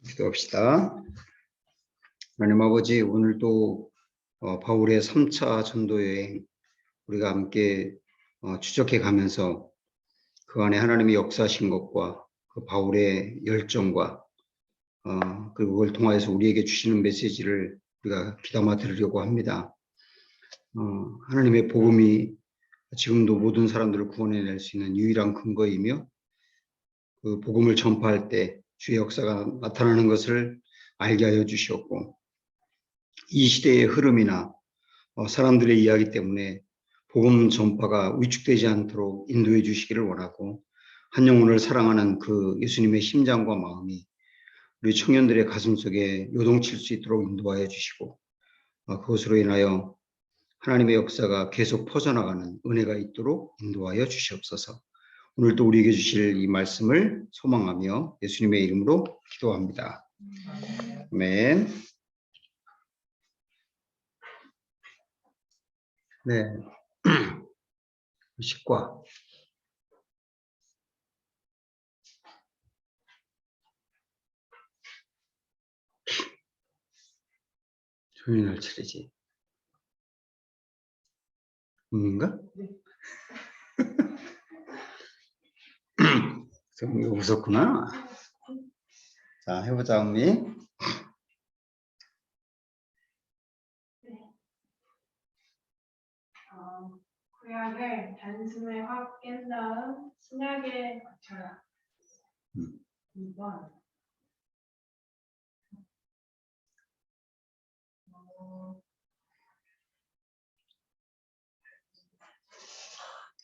기도합시다. 하나님 아버지, 오늘도 바울의 3차 전도 여행 우리가 함께 추적해 가면서 그 안에 하나님의 역사하신 것과 그 바울의 열정과 그리고 그걸 통하여서 우리에게 주시는 메시지를 우리가 귀담아 들으려고 합니다. 하나님의 복음이 지금도 모든 사람들을 구원해낼 수 있는 유일한 근거이며 그 복음을 전파할 때 주의 역사가 나타나는 것을 알게 하여 주시었고, 이 시대의 흐름이나 사람들의 이야기 때문에 복음 전파가 위축되지 않도록 인도해 주시기를 원하고, 한 영혼을 사랑하는 그 예수님의 심장과 마음이 우리 청년들의 가슴 속에 요동칠 수 있도록 인도하여 주시고, 그것으로 인하여 하나님의 역사가 계속 퍼져나가는 은혜가 있도록 인도하여 주시옵소서. 오늘도 우리에게 주실 이 말씀을 소망하며 예수님의 이름으로 기도합니다. 아멘. 네. 10과 조용히 할 차례지. 인가? 좀 웃었구나. 자, 해보자, 언니. 구약을 단숨에 확 깬 다음 신약에 거쳐라. 2번.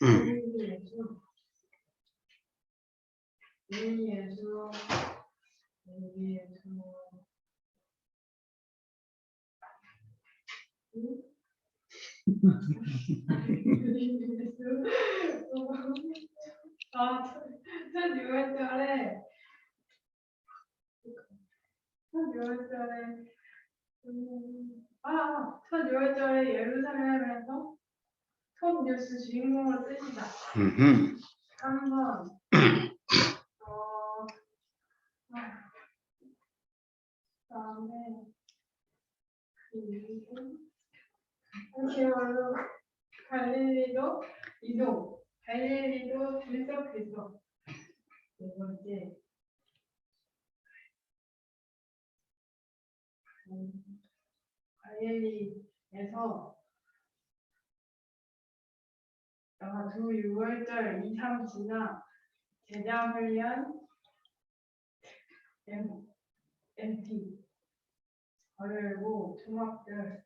예수. 첫 6월달에 첫 6월달에 예루살렘에서 톱 뉴스 주인공을 뜨시다. 3번 그다음에 한시월로 갈릴리도 이동, 갈릴리도 들썩들썩. 네 번째 갈릴리에서 두 6월절 2, 3 지나 제자 훈련 MT 어려고 중학들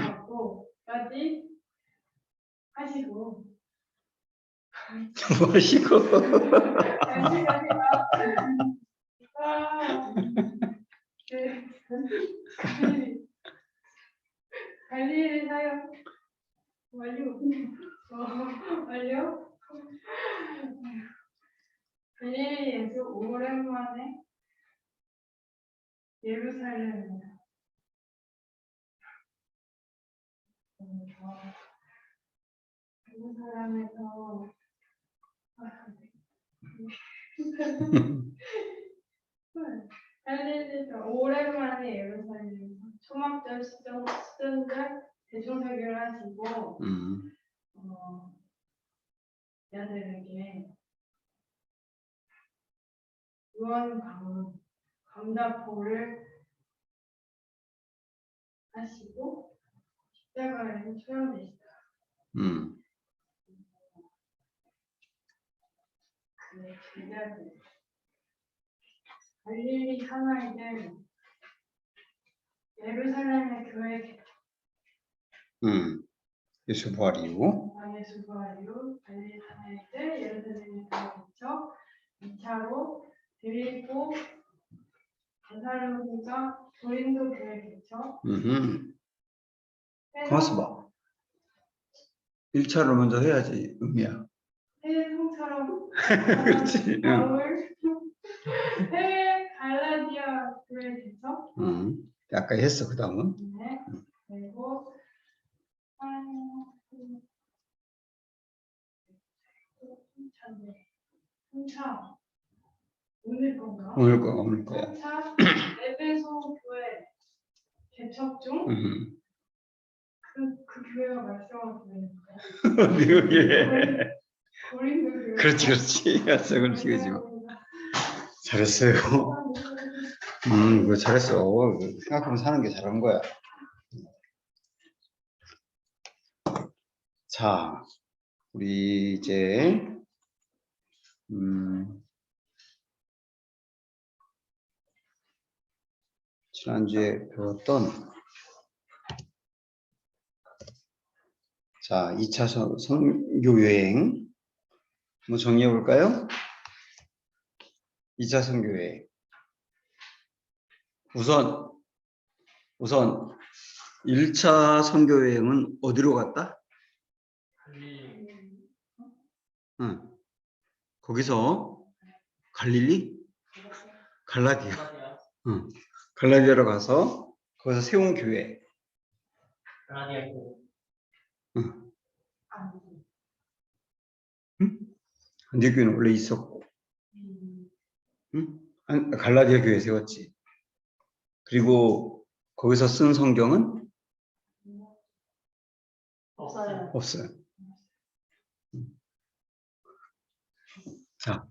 하고까지 하시고 갈릴리 사역 완료. 갈릴리에서 오랜만에 예루살렘입니다. 예루살렘에서 갈릴리에서 오랜만에 예루살렘에서 초막절 시전절 대중설교를 하시고 여자들에게 유언 감다포를 하시고 십자가에서 초연되시다. 네, 제자들 갈릴리 사나이들 예루살렘의 교회 개척. 예수 부활 이후. 예수 부활 이후 갈릴리 사나이들 예루살렘의 교회 개척. 2차로 드리고 데살로니가 고린도 교회 개척. 가만있어 봐. 1차를 먼저 해야지, 의미야. 해외 통처럼 그렇지. 바울 해외 갈라디아 교회 개척. 아까 했어, 그 다음은. 네. 그리고 3차 오늘 건가? 오늘 거야. 3차 에베소 교회 개척 중 그 교회가 말씀하는 교회인가요? 미국에. 고린도 교회. 그렇지. 그렇지. 잘했어요. 그거 잘했어. 생각하면 사는 게 잘한 거야. 자, 우리 이제 지난주에 배웠던 2차 선교 여행 한번 정리해 볼까요? 2차 선교 여행. 우선 1차 선교 여행은 어디로 갔다? 응. 거기서 갈릴리? 갈라디아. 응. 갈라디아로 가서 거기서 세운 교회. 응. 응? 안디교회는 원래 있었고. 응? 갈라디아 교회 세웠지. 그리고 거기서 쓴 성경은 없어요. 자,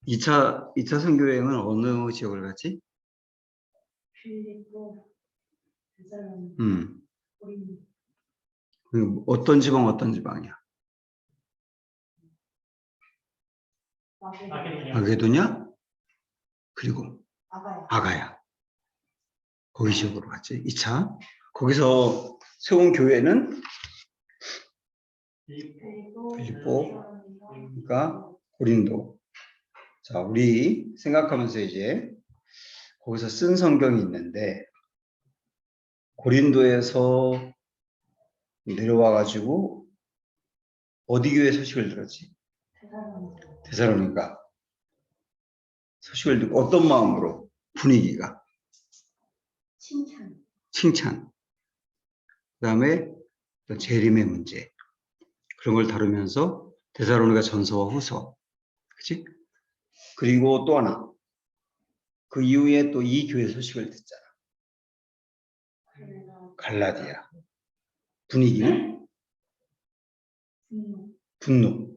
2차 선교 여행은 어느 지역을 갔지? 빌립보, 어떤 지방이야? 마게도냐? 그리고 아가야. 거기 지역으로 갔지. 2차. 거기서 세운 교회는 빌립보, 그러니까 고린도. 자, 우리 생각하면서 이제 거기서 쓴 성경이 있는데 고린도에서 내려와 가지고 어디 교회 소식을 들었지? 데살로니가 소식을 듣고 어떤 마음으로? 분위기가 칭찬. 그다음에 재림의 문제 그런 걸 다루면서 데살로니가 전서와 후서, 그렇지? 그리고 또 하나 그 이후에 또 이 교회 소식을 듣잖아. 갈라디아. 분위기는 분노.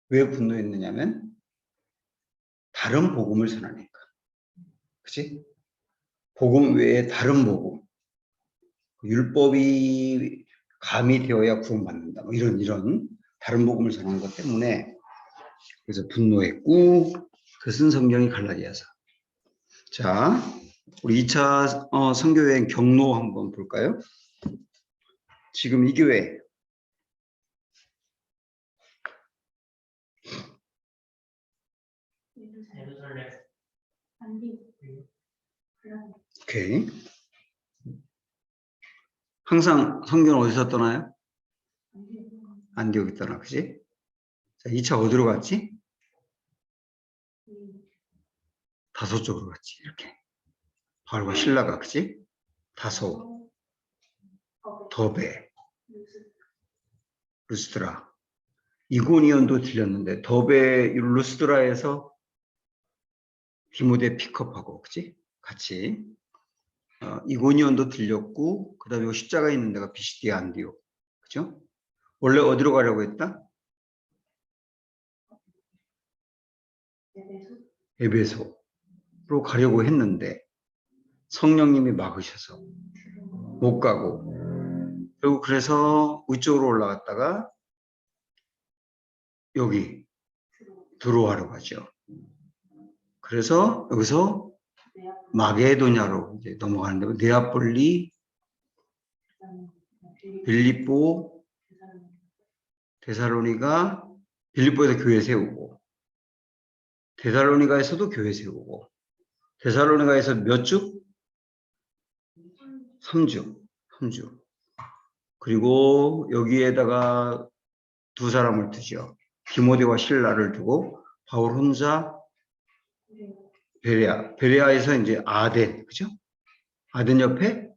왜 분노했느냐면 다른 복음을 전하니까. 그치? 복음 외에 다른 복음. 율법이 가미되어야 구원받는다. 뭐 이런 다른 복음을 전하는 것 때문에 그래서 분노했고 그 쓴 성경이 갈라디아서. 자, 우리 2차 선교여행 경로 한번 볼까요? 지금 이 교회 오케이. 항상 성경을 어디서 떠나요? 안디옥이 떠나, 그지? 자, 2차 어디로 갔지? 다소 쪽으로 갔지, 이렇게. 바울과 신라가, 그지? 다소, 더베, 루스드라. 이고니온도 들렸는데, 더베, 루스드라에서 디모데 픽업하고, 그지? 같이. 이고니온도 들렸고, 그 다음에 십자가 있는 데가 비시디아 안디옥. 그죠? 원래 어디로 가려고 했다? 에베소로 가려고 했는데 성령님이 막으셔서 못 가고, 그리고 그래서 위쪽으로 올라갔다가 여기 드로아로 가죠. 그래서 여기서 마게도냐로 이제 넘어가는데 네아폴리, 빌립보, 데살로니가, 빌립보에서 교회 세우고 데살로니가에서도 교회 세우고 데살로니가에서 몇 주? 3주. 그리고 여기에다가 두 사람을 두죠. 디모데와 실라를 두고 바울 혼자 베레아에서 이제 아덴, 그죠? 아덴 옆에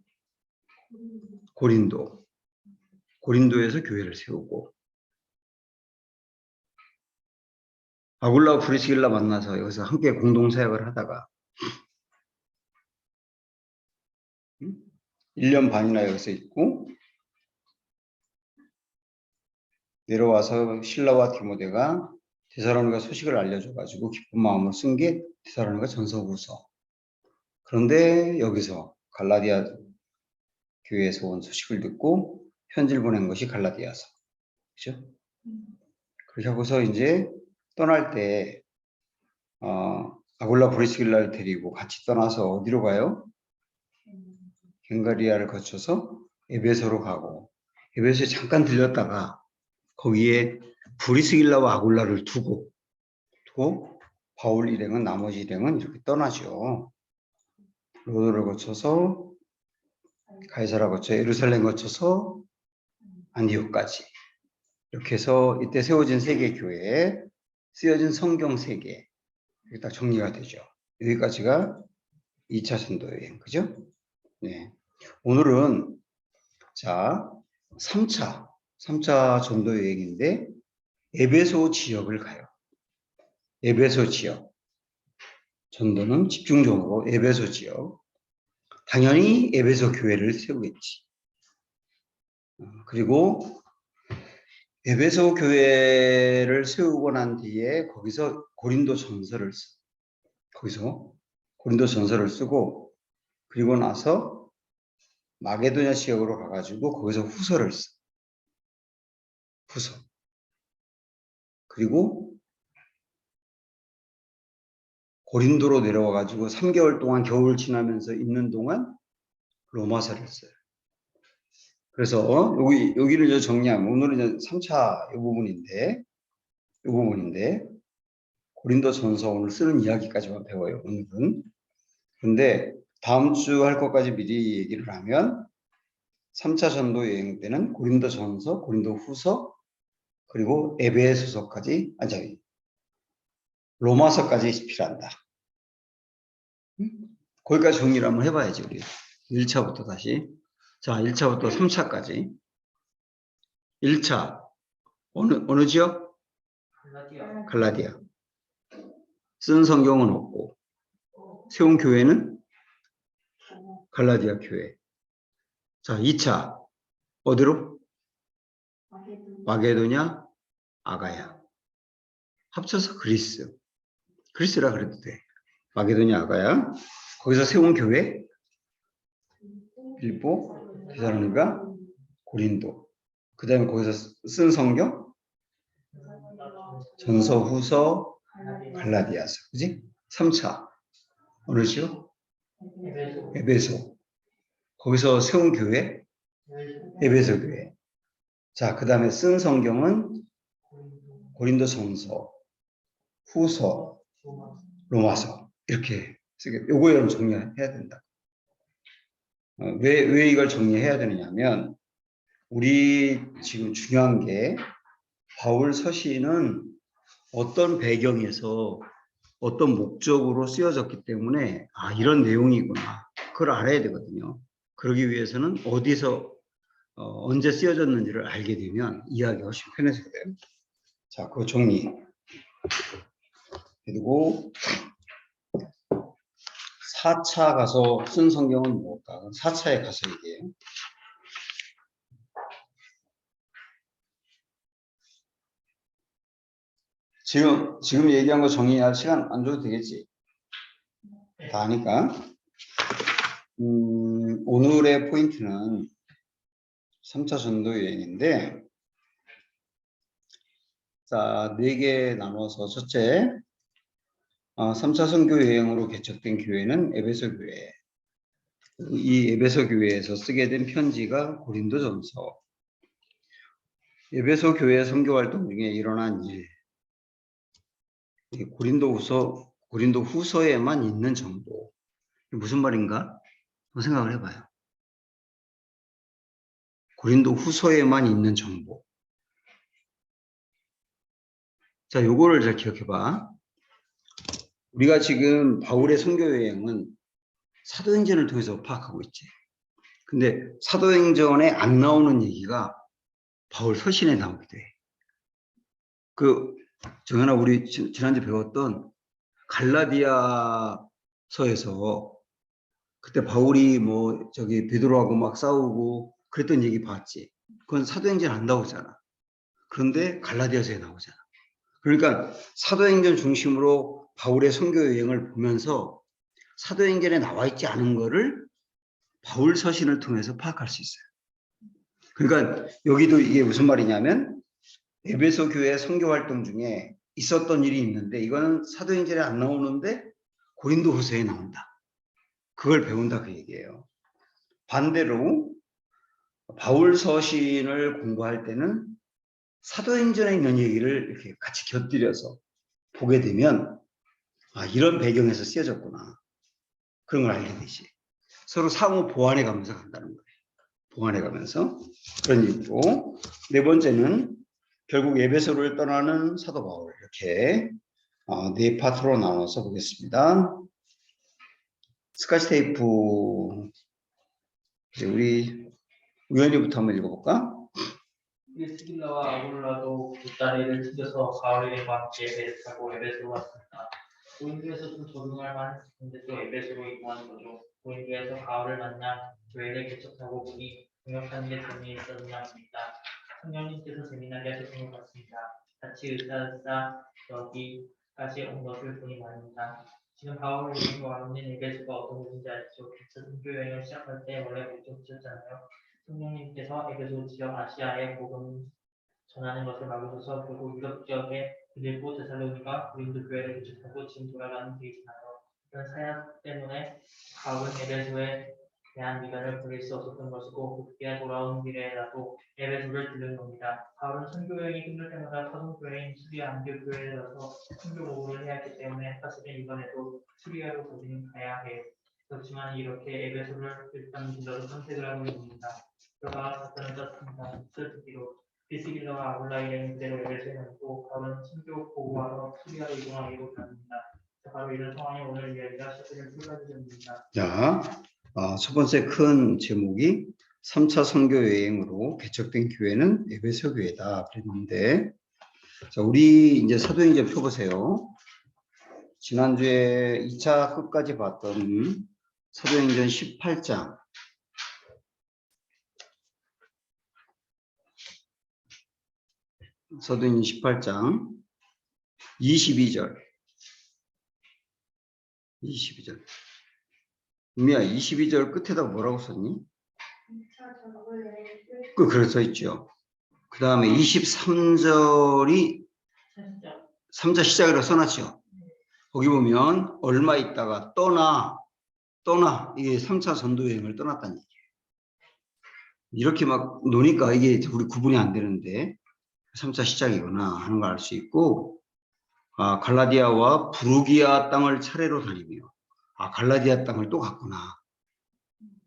고린도에서 교회를 세우고 아굴라와 브리스길라 만나서 여기서 함께 공동 사역을 하다가 1년 반이나 여기서 있고 내려와서 실라와 디모데가 데살로니가 소식을 알려줘가지고 기쁜 마음으로 쓴 게 데살로니가 전서후서. 그런데 여기서 갈라디아 교회에서 온 소식을 듣고 편지를 보낸 것이 갈라디아서. 그죠? 그렇게 하고서 이제 떠날 때 아굴라 브리스길라를 데리고 같이 떠나서 어디로 가요? 겐가리아를 거쳐서 에베소로 가고 에베소에 잠깐 들렸다가 거기에 브리스길라와 아굴라를 두고 바울 일행은 나머지 일행은 이렇게 떠나죠. 로도를 거쳐서 가이사라 거쳐 예루살렘 거쳐서 안디옥까지 이렇게 해서 이때 세워진 세계 교회에 쓰여진 성경 세계 이렇게 딱 정리가 되죠. 여기까지가 2차 전도 여행, 그죠? 네. 오늘은 자 3차 전도 여행인데 에베소 지역을 가요. 에베소 지역. 전도는 집중적으로 에베소 지역. 당연히 에베소 교회를 세우겠지. 그리고 에베소 교회를 세우고 난 뒤에 거기서 고린도 전서를 쓰고 그리고 나서 마게도냐 지역으로 가가지고 거기서 후서를 써. 후서. 그리고 고린도로 내려와가지고 3개월 동안 겨울 지나면서 있는 동안 로마서를 써요. 그래서 여기를 이제 정리하면 오늘은 이제 3차 이 부분인데 고린도 전서 오늘 쓰는 이야기까지만 배워요. 오늘은. 근데 다음 주 할 것까지 미리 얘기를 하면 3차 전도 여행 때는 고린도 전서, 고린도 후서, 그리고 에베소서까지, 로마서까지 필요한다. 거기까지 정리를 한번 해봐야지, 우리. 1차부터 다시. 자, 1차부터 3차까지. 1차. 어느 지역? 갈라디아. 쓴 성경은 없고, 세운 교회는 갈라디아 교회. 자, 2차. 어디로? 마게도냐, 아가야. 합쳐서 그리스라 그래도 돼. 마게도냐, 아가야. 거기서 세운 교회, 빌보, 데살로니가, 고린도. 그 다음에 거기서 쓴 성경, 전서, 후서, 갈라디아서. 그지? 3차. 어느 지역? 에베소. 거기서 세운 교회, 에베소 교회. 자, 그 다음에 쓴 성경은 고린도 전서, 후서, 로마서. 이렇게 쓰게. 요거 여러분 정리해야 된다. 왜 이걸 정리해야 되느냐면, 우리 지금 중요한 게, 바울 서신은 어떤 배경에서 어떤 목적으로 쓰여졌기 때문에, 이런 내용이구나. 그걸 알아야 되거든요. 그러기 위해서는 어디서, 언제 쓰여졌는지를 알게 되면 이해하기가 훨씬 편해지거든요. 자, 그거 정리. 그리고 4차 가서 쓴 성경은 뭘까? 4차에 가서 얘기해요. 지금 얘기한 거 정리할 시간 안 줘도 되겠지? 다 하니까. 오늘의 포인트는 3차 전도 여행인데, 자, 4개 나눠서 첫째, 3차 선교 여행으로 개척된 교회는 에베소 교회. 이 에베소 교회에서 쓰게 된 편지가 고린도전서. 에베소 교회 선교 활동 중에 일어난 일. 고린도 후서에만 있는 정보. 무슨 말인가? 한번 생각을 해봐요. 고린도 후서에만 있는 정보. 자, 요거를 잘 기억해봐. 우리가 지금 바울의 선교 여행은 사도행전을 통해서 파악하고 있지. 근데 사도행전에 안 나오는 얘기가 바울 서신에 나오게 돼. 그 정연아, 우리 지난주 배웠던 갈라디아서에서 그때 바울이 뭐 저기 베드로하고 막 싸우고 그랬던 얘기 봤지. 그건 사도행전 안 나오잖아. 그런데 갈라디아서에 나오잖아. 그러니까 사도행전 중심으로 바울의 선교 여행을 보면서 사도행전에 나와 있지 않은 거를 바울 서신을 통해서 파악할 수 있어요. 그러니까 여기도 이게 무슨 말이냐면 에베소 교회 선교 활동 중에 있었던 일이 있는데 이거는 사도행전에 안 나오는데 고린도후서에 나온다. 그걸 배운다 그 얘기예요. 반대로 바울 서신을 공부할 때는 사도행전에 있는 얘기를 이렇게 같이 곁들여서 보게 되면 아, 이런 배경에서 쓰여졌구나. 그런 걸 알게 되지. 서로 상호 보완해 가면서 간다는 거예요. 보완해 가면서. 그런 얘기고. 네 번째는 결국 에베소를 떠나는 사도 바울. 이렇게 네 파트로 나눠서 보겠습니다. 스카치 테이프 우리 우연히부터 한번 읽어볼까? 프리스길라와 아굴라도 돗다리를 튕겨서 가을이와 함께 배를 타고 에베소로 왔습니다. 고린도에서 좀 적응할 만했는데 또 에베소로 이동한 거죠. 고린도에서 가을을 만나 교회를 개척하고 보니 동역하는 게 재미있었나 봅니다. 성령님께서 재미나게 하셨던 것 같습니다. 같이 으쌰으쌰 여기까지 온 것을 보니 말입니다. 지금 바울 여행과 있는 에베소가 어떤 곳인지 아시죠? 개척 선교 여행을 시작할 때 원래 목적지였잖아요. 성령님께서 에베소 지역 아시아에 복음 전하는 것을 막으셔서 결국 유럽 지역에 빌립보, 데살로니가, 고린도 교회를 개척하고 지금 돌아가는 길이잖아요. 이런 사역 때문에 바울은 에베소에 대한 미련을 버릴 수 없었던 것이고 곧기에 돌아온 길에라도 에베소를 들른 겁니다. 바울은 선교 여행이 끝날 때마다 파송 교회인 수리아 안교 교회에 가서 선교 보고를 해야 했기 때문에 사실은 이번에도 수리아로 거기는 가야 해요. 그렇지만 이렇게 에베소를 일단 빌려서 선택을 하고 있습니다. 그가 답변을 짰습니다. 듣기로 비스길라와 아굴라 여행 그대로 에베소에 남고 바울은 선교 보고하러 수리아로 이동하기로 합니다. 바로 이런 상황에 오늘 이야기가 시작될 출발점입니다. 자, 첫 번째 큰 제목이 3차 선교 여행으로 개척된 교회는 에베소 교회다 그랬는데, 자, 우리 이제 사도행전 펴보세요. 지난주에 2차 끝까지 봤던 사도행전 18장. 사도행전 18장 22절. 22절. 은미야, 22절 끝에다 뭐라고 썼니? 그렇게 써 있죠. 그 다음에 23절이 3자 시작이라고 써놨죠. 거기 보면 얼마 있다가 떠나 이게 3차 전도여행을 떠났다는 얘기예요. 이렇게 막 노니까 이게 우리 구분이 안 되는데 3차 시작이구나 하는 걸 알 수 있고, 갈라디아와 부르기아 땅을 차례로 다니며 갈라디아 땅을 또 갔구나.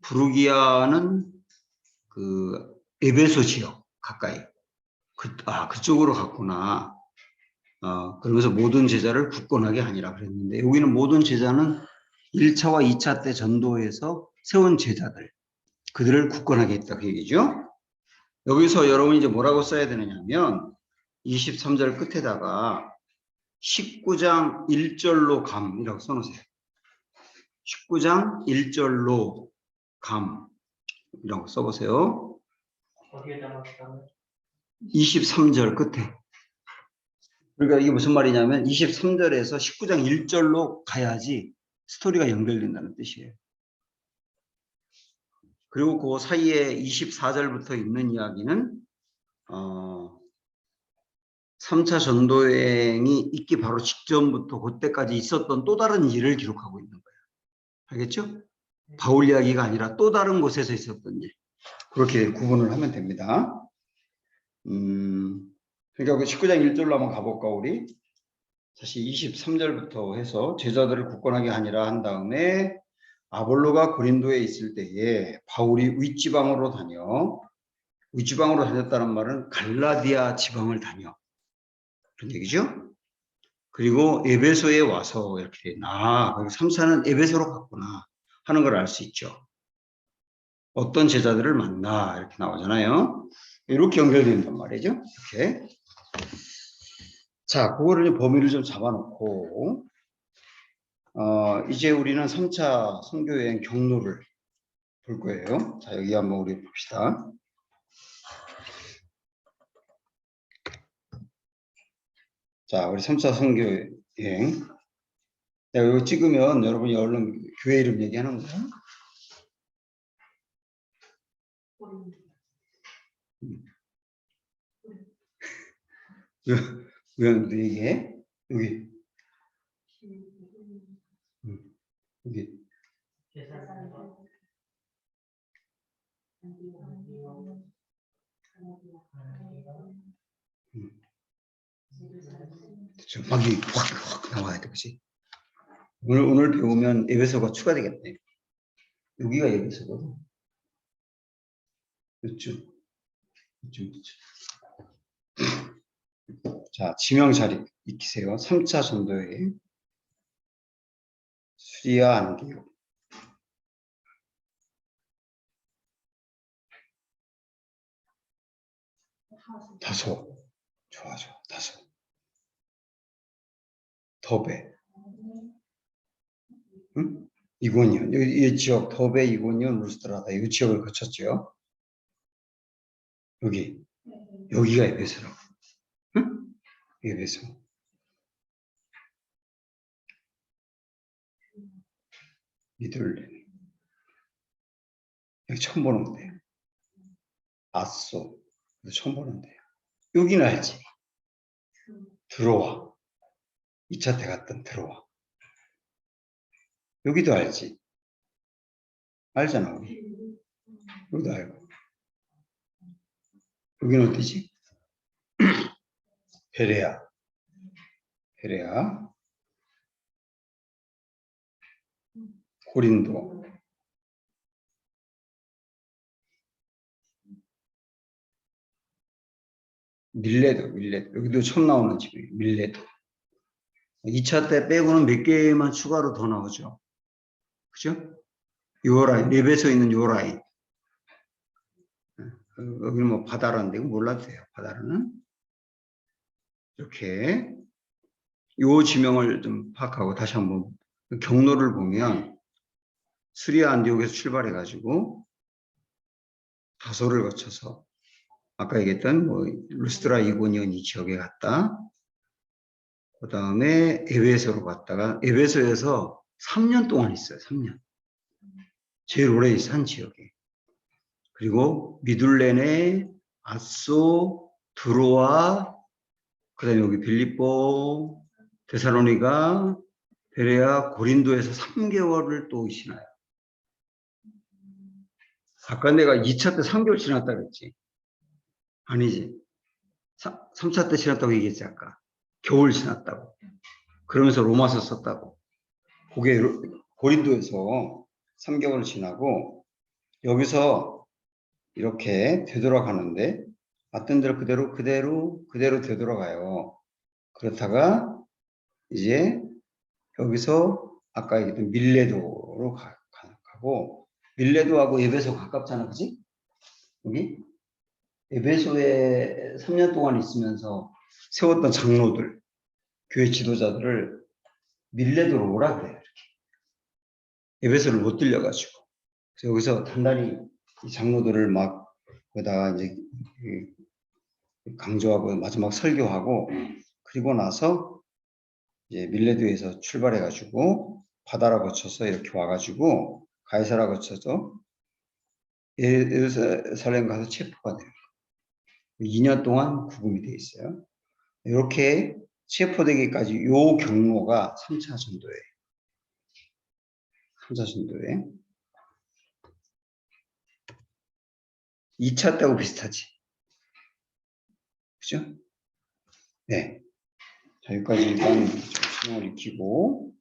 부르기아는 그 에베소 지역 가까이 그쪽으로 갔구나. 그러면서 모든 제자를 굳건하게 하니라 그랬는데, 여기는 모든 제자는 1차와 2차 때 전도해서 세운 제자들, 그들을 굳건하게 했다 그 얘기죠. 여기서 여러분이 이제 뭐라고 써야 되느냐면 23절 끝에다가 19장 1절로 감이라고 써놓으세요. 19장 1절로 감이라고 써보세요. 어디에다가 23절 끝에. 그러니까 이게 무슨 말이냐면 23절에서 19장 1절로 가야지 스토리가 연결된다는 뜻이에요. 그리고 그 사이에 24절부터 있는 이야기는 3차 전도여행이 있기 바로 직전부터 그때까지 있었던 또 다른 일을 기록하고 있는 거예요. 알겠죠? 바울 이야기가 아니라 또 다른 곳에서 있었던 일. 그렇게 구분을 하면 됩니다. 그러니까 그 19장 1절로 한번 가볼까 우리? 다시 23절부터 해서 제자들을 굳건하게 하니라 한 다음에 아볼로가 고린도에 있을 때에 바울이 윗지방으로 다녔다는 말은 갈라디아 지방을 다녀. 그런 얘기죠. 그리고 에베소에 와서 이렇게 3차는 에베소로 갔구나 하는 걸 알 수 있죠. 어떤 제자들을 만나 이렇게 나오잖아요. 이렇게 연결된단 말이죠. 이렇게. 자, 그거를 범위를 좀 잡아놓고 이제 우리는 3차 선교여행 경로를 볼 거예요. 자, 여기 한번 우리 봅시다. 자, 우리 3차 선교여행. 내가 이거 찍으면 여러분이 얼른 교회 이름 얘기하는 거야. 왜 얘기해? 여기. 여기. 막이 확 나와야 돼, 그치? 오늘 배우면 에베소가 추가되겠네. 여기가 에베소거든. 이쪽. 자, 지명 자리 익히세요. 3차 전도여행. 수리아 안디옥. 다소. 좋아. 다소. 더베. 응? 이고니온. 이 지역 더베, 이고니온, 루스트라다. 이 지역을 거쳤죠. 여기가 에베소라고. 응? 에베소. 미들렌. 여기 처음 보는데요. 아소. 처음 보는데요. 여기는 알지. 들어와. 2차 때 갔던 들어와. 여기도 알지. 알잖아, 우리. 여기도 알고. 여기는 어디지? 베레아. 고린도. 밀레도. 여기도 처음 나오는 집이에요. 밀레도. 2차 때 빼고는 몇 개만 추가로 더 나오죠. 그죠? 요 라인, 에베소에 있는 요 라인. 여기는 뭐 바다라는데 이거 몰라도 돼요. 바다라는. 이렇게 요 지명을 좀 파악하고 다시 한번 경로를 보면 수리아 안디옥에서 출발해가지고 다소를 거쳐서 아까 얘기했던 뭐 루스트라, 이고니온 이 지역에 갔다. 그 다음에 에베소로 갔다가 에베소에서 3년 동안 있어요. 3년. 제일 오래 산 지역에. 그리고 미둘렌에 아소, 드로아, 그 다음에 여기 빌립보, 데살로니가, 베레아, 고린도에서 3개월을 또 지나요. 아까 내가 2차 때 3개월 지났다 그랬지. 아니지. 3차 때 지났다고 얘기했지, 아까. 겨울 지났다고. 그러면서 로마서 썼다고. 그게 고린도에서 3개월 지나고, 여기서 이렇게 되돌아가는데, 왔던 대로 그대로 되돌아가요. 그렇다가, 이제, 여기서 아까 얘기했던 밀레도로 가고, 밀레도하고 에베소 가깝잖아, 그지? 여기? 에베소에 3년 동안 있으면서 세웠던 장로들, 교회 지도자들을 밀레도로 오라 그래요. 이렇게. 에베소를 못 들려가지고. 그래서 여기서 단단히 이 장로들을 막 거기다가 이제 강조하고 마지막 설교하고 그리고 나서 이제 밀레도에서 출발해가지고 바다라 거쳐서 이렇게 와가지고 가이사라 거쳐서 예루살렘 가서 체포가 돼요. 2년 동안 구금이 돼 있어요. 이렇게 체포되기까지 요 경로가 3차 전도예요. 3차 전도에 2차 때하고 비슷하지. 그죠? 네. 자, 여기까지 일단 신호를 익히고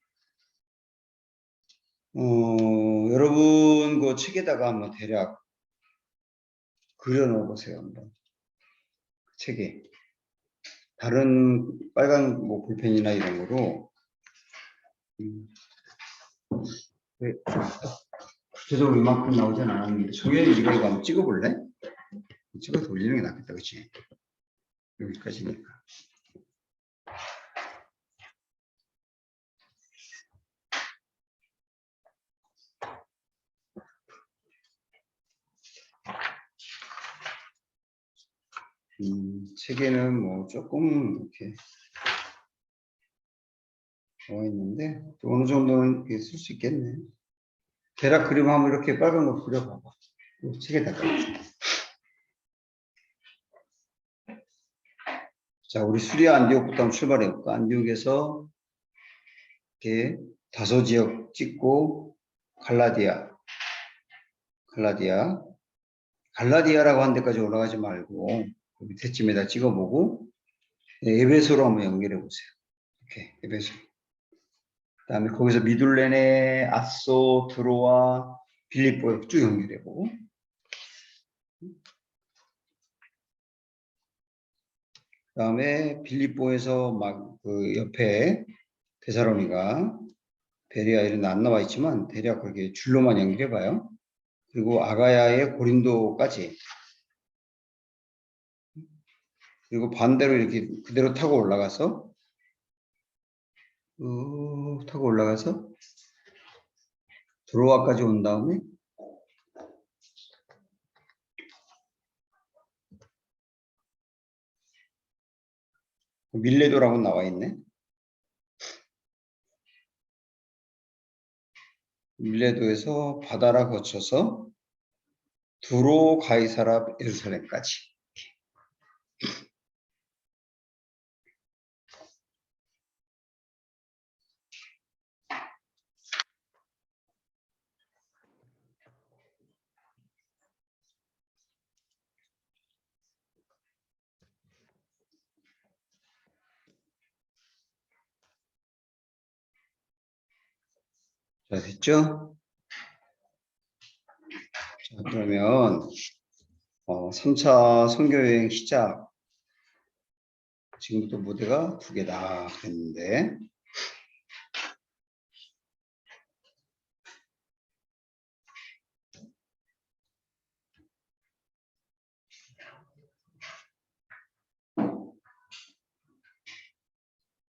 여러분 그 책에다가 한번 대략 그려놓아 보세요. 한번 책에 다른 빨간 뭐 볼펜이나 이런 거로 구체적으로 이만큼 나오진 않았는데 정현이 이거 한번 찍어볼래? 찍어서 올리는 게 낫겠다, 그치? 여기까지니까. 책에는 뭐 조금 이렇게 나와 있는데 또 어느 정도는 쓸 수 있겠네. 대략 그림 한번 이렇게 빨간 거 그려봐봐. 책에다가. 자, 우리 수리아 안디옥부터 한번 출발해볼까? 안디옥에서 이렇게 다소 지역 찍고 갈라디아라고 하는 데까지 올라가지 말고 그 밑에쯤에다 찍어보고 에베소로 한번 연결해 보세요. 이렇게 에베소. 그다음에 거기서 미둘레네, 아소, 드로아, 빌립보 쭉 연결해 보고. 그다음에 빌립보에서 막 그 옆에 데살로니가, 베레아 이런 데 안 나와 있지만 대략 그렇게 줄로만 연결해 봐요. 그리고 아가야의 고린도까지. 그리고 반대로 이렇게 그대로 타고 올라가서 드로아까지 온 다음에 밀레도라고 나와 있네. 밀레도에서 바다라 거쳐서 두로, 가이사라, 예루살렘까지. 자, 됐죠? 자, 그러면 3차 선교여행 시작. 지금부터 무대가 2개다 그랬는데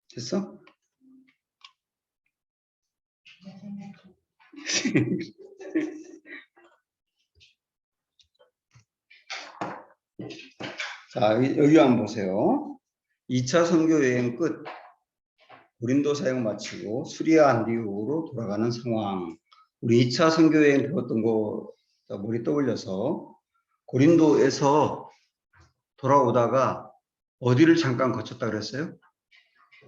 됐어? 자, 여기 한번 보세요. 2차 선교여행 끝. 고린도 사역 마치고 수리아 안디옥으로 돌아가는 상황. 우리 2차 선교여행 배웠던 거 머리 떠올려서 고린도에서 돌아오다가 어디를 잠깐 거쳤다 그랬어요?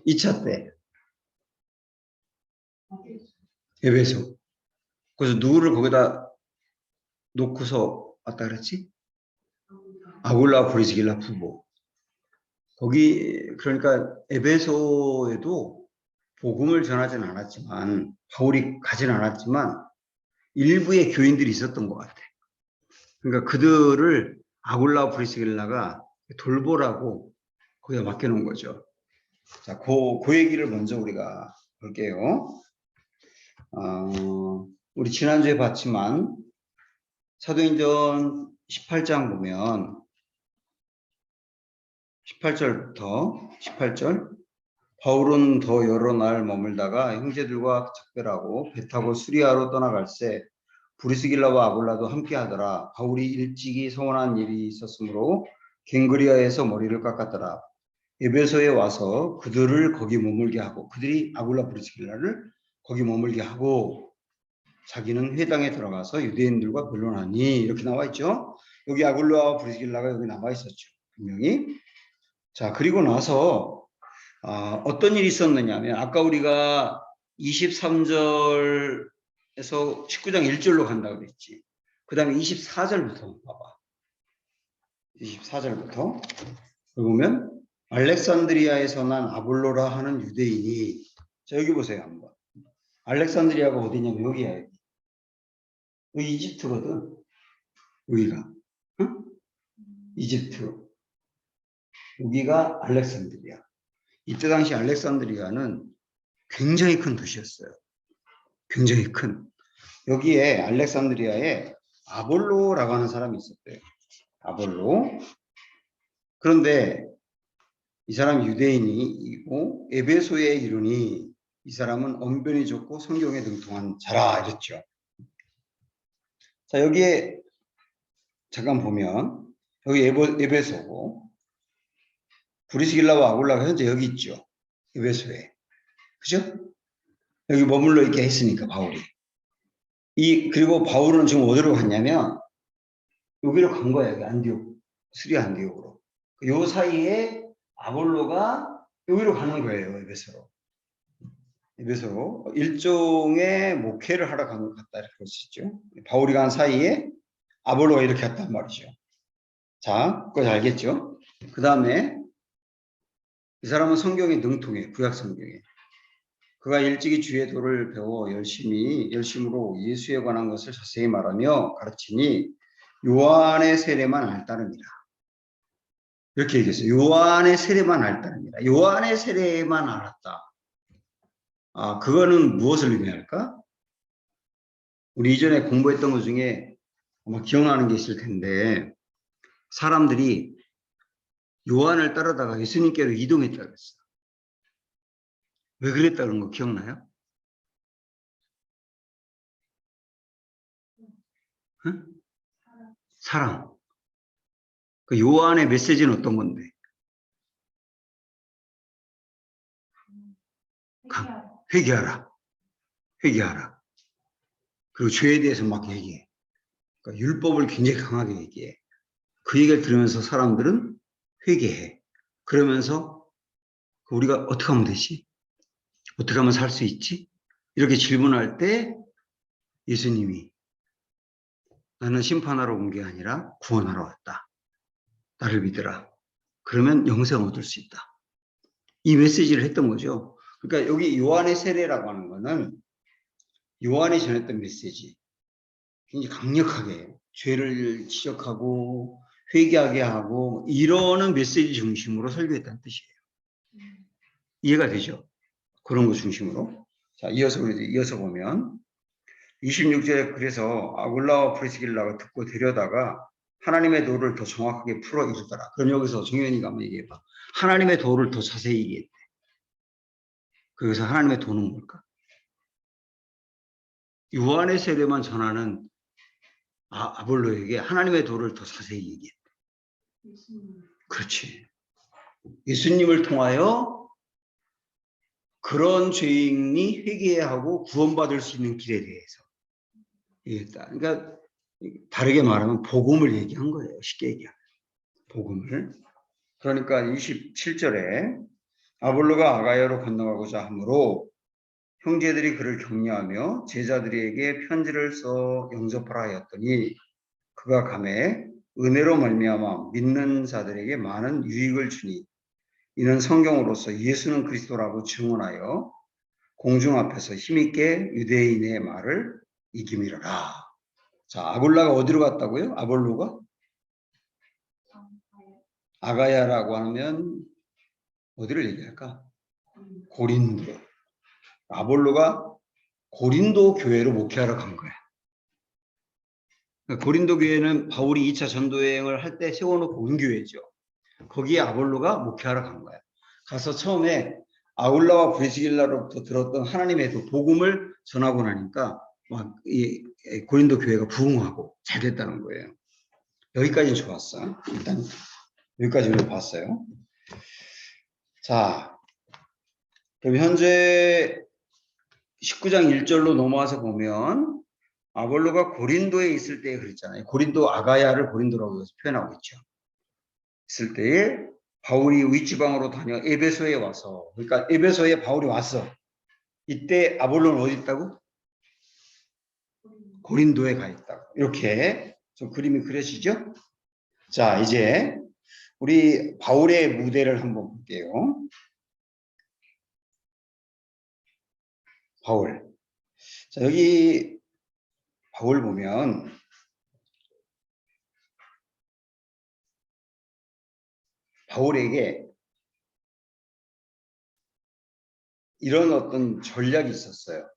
2차 때. 에베소. 그래서 누구를 거기다 놓고서 왔다 그랬지? 아굴라 브리스길라 부부. 거기 그러니까 에베소에도 복음을 전하진 않았지만 바울이 가진 않았지만 일부의 교인들이 있었던 것 같아. 그러니까 그들을 아굴라 브리스길라가 돌보라고 거기다 맡겨놓은 거죠. 자, 그 얘기를 먼저 우리가 볼게요. 우리 지난주에 봤지만 사도행전 18장 보면 18절 바울은 더 여러 날 머물다가 형제들과 작별하고 배 타고 수리아로 떠나갈새 브리스길라와 아굴라도 함께 하더라. 바울이 일찍이 서원한 일이 있었으므로 갱그리아에서 머리를 깎았더라. 에베소에 와서 그들을 거기 머물게 하고 그들이 아굴라 브리스길라를 거기 머물게 하고 자기는 회당에 들어가서 유대인들과 변론하니 이렇게 나와 있죠. 여기 아굴라와 브리스길라가 여기 나와 있었죠. 분명히. 자, 그리고 나서 어떤 일이 있었느냐 하면 아까 우리가 23절에서 19장 1절로 간다고 그랬지. 그 다음에 24절부터 봐봐. 24절부터 보면 알렉산드리아에서 난 아볼로라 하는 유대인이, 자 여기 보세요 한번. 알렉산드리아가 어디냐면 여기야. 여기 이집트거든. 여기가. 응? 이집트. 여기가 알렉산드리아. 이때 당시 알렉산드리아는 굉장히 큰 도시였어요. 굉장히 큰. 여기에 알렉산드리아에 아볼로라고 하는 사람이 있었대요. 아볼로. 그런데 이 사람이 유대인이고 에베소에 이르니 이 사람은 언변이 좋고 성경에 능통한 자라 이랬죠. 자, 여기에 잠깐 보면 여기 에베소고 브리스길라와 아굴라가 현재 여기 있죠. 에베소에. 그죠? 여기 머물러 있게 했으니까 바울이. 그리고 바울은 지금 어디로 갔냐면 여기로 간 거야. 여기 안디옥. 수리 안디옥으로. 요 사이에 아볼로가 여기로 가는 거예요. 에베소로. 에베소로. 일종의 목회를 하러 갔다 이렇게 볼 수 있죠. 바울이 간 사이에 아볼로가 이렇게 갔단 말이죠. 자, 그거 알겠죠? 그 다음에 이 사람은 성경에 능통해. 구약 성경에. 그가 일찍이 주의 도를 배워 열심으로 예수에 관한 것을 자세히 말하며 가르치니 요한의 세례만 알따름이라. 이렇게 얘기했어요. 요한의 세례만 알따름이라. 요한의 세례만 알았다. 아, 그거는 무엇을 의미할까? 우리 이전에 공부했던 것 중에 아마 기억나는 게 있을 텐데 사람들이 요한을 따르다가 예수님께로 이동했다고 했어요. 왜 그랬다는 거 기억나요? 응? 사랑. 그 요한의 메시지는 어떤 건데? 회개하라. 회개하라. 그리고 죄에 대해서 막 얘기해. 그러니까 율법을 굉장히 강하게 얘기해. 그 얘기를 들으면서 사람들은 회개해. 그러면서 우리가 어떻게 하면 되지? 어떻게 하면 살 수 있지? 이렇게 질문할 때 예수님이 나는 심판하러 온 게 아니라 구원하러 왔다. 나를 믿으라. 그러면 영생 얻을 수 있다. 이 메시지를 했던 거죠. 그러니까 여기 요한의 세례라고 하는 거는 요한이 전했던 메시지. 굉장히 강력하게 죄를 지적하고 회개하게 하고 이러는 메시지 중심으로 설교했다는 뜻이에요. 이해가 되죠? 그런 거 중심으로. 자, 이어서 보면 26절에 그래서 아굴라와 프리스길라가 듣고 데려다가 하나님의 도를 더 정확하게 풀어 이르더라. 그럼 여기서 정현이가 한번 얘기해봐. 하나님의 도를 더 자세히 얘기했대. 그래서 하나님의 도는 뭘까? 요한의 세례만 전하는 아볼로에게 하나님의 도를 더 자세히 얘기했대. 그렇지. 예수님을 통하여 그런 죄인이 회개해야 하고 구원받을 수 있는 길에 대해서 얘기했다. 그러니까 다르게 말하면 복음을 얘기한 거예요. 쉽게 얘기하면. 복음을. 그러니까 27절에 아볼로가 아가야로 건너가고자 하므로 형제들이 그를 격려하며 제자들에게 편지를 써 영접하라 하였더니 그가 가매 은혜로 말미암아 믿는 자들에게 많은 유익을 주니 이는 성경으로서 예수는 그리스도라고 증언하여 공중 앞에서 힘있게 유대인의 말을 이기미르라. 자, 아볼라가 어디로 갔다고요? 아볼로가? 아가야라고 하면 어디를 얘기할까? 고린도. 아볼로가 고린도 교회로 목회하러 간 거야. 고린도 교회는 바울이 2차 전도여행을 할 때 세워놓고 온 교회죠. 거기에 아볼로가 목회하러 간 거야. 가서 처음에 아울라와 브리스길라로부터 들었던 하나님의 그 복음을 전하고 나니까 막 이 고린도 교회가 부흥하고 잘 됐다는 거예요. 여기까지는 좋았어. 일단 여기까지는 봤어요. 자, 그럼 현재 19장 1절로 넘어와서 보면 아볼로가 고린도에 있을 때 그랬잖아요. 고린도 아가야를 고린도라고 표현하고 있죠. 있을 때에 바울이 윗지방으로 다녀 에베소에 와서, 그러니까 에베소에 바울이 왔어. 이때 아볼로는 어디 있다고? 고린도에 가 있다고. 이렇게 좀 그림이 그려지죠? 자, 이제 우리 바울의 무대를 한번 볼게요. 바울. 자, 여기 바울 보면 바울에게 이런 어떤 전략이 있었어요.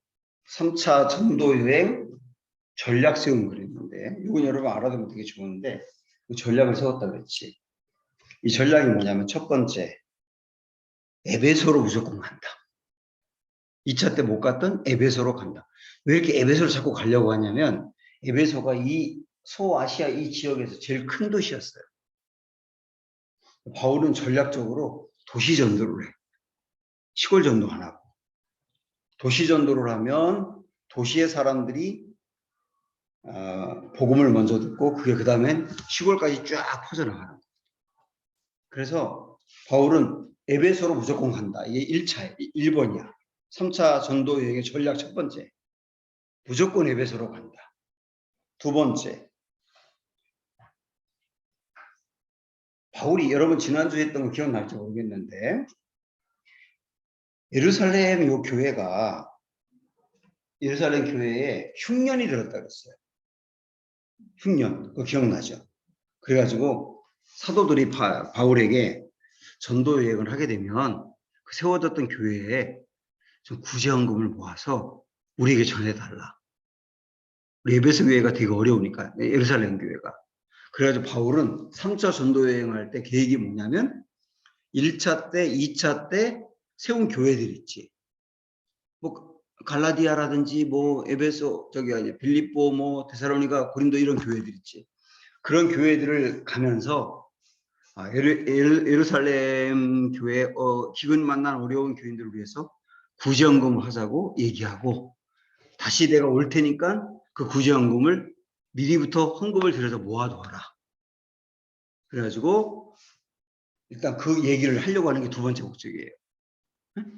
3차 전도여행 전략 세운 그랬는데 이건 여러분 알아두면 되게 좋은데 그 전략을 세웠다 그랬지. 이 전략이 뭐냐면 첫 번째, 에베소로 무조건 간다. 2차 때 못 갔던 에베소로 간다. 왜 이렇게 에베소를 자꾸 가려고 하냐면 에베소가 이 소아시아 이 지역에서 제일 큰 도시였어요. 바울은 전략적으로 도시 전도를 해. 시골 전도 안 하고. 도시 전도를 하면 도시의 사람들이 복음을 먼저 듣고 그게 그 다음엔 시골까지 쫙 퍼져나가는 거예요. 그래서 바울은 에베소로 무조건 간다. 이게 1차예요. 1번이야. 3차 전도 여행의 전략 첫 번째. 무조건 에베소로 간다. 두 번째. 바울이 여러분 지난주에 했던 거 기억날지 모르겠는데 예루살렘 요 교회가 예루살렘 교회에 흉년이 들었다 그랬어요. 흉년. 그거 기억나죠? 그래가지고 사도들이 바울에게 전도 여행을 하게 되면 그 세워졌던 교회에 좀 구제헌금을 모아서 우리에게 전해달라. 우리 에베소 교회가 되게 어려우니까 예루살렘 교회가. 그래가지고 바울은 3차 전도 여행할 때 계획이 뭐냐면 1차 때, 2차 때 세운 교회들 있지. 뭐 갈라디아라든지 뭐 에베소 저기 빌립보 뭐 데살로니가 고린도 이런 교회들 있지. 그런 교회들을 가면서 예루살렘 교회 기근 만난 어려운 교인들을 위해서 구제헌금을 하자고 얘기하고 다시 내가 올 테니까 그 구제헌금을 미리부터 헌금을 들여서 모아둬라. 그래가지고 일단 그 얘기를 하려고 하는 게 두 번째 목적이에요.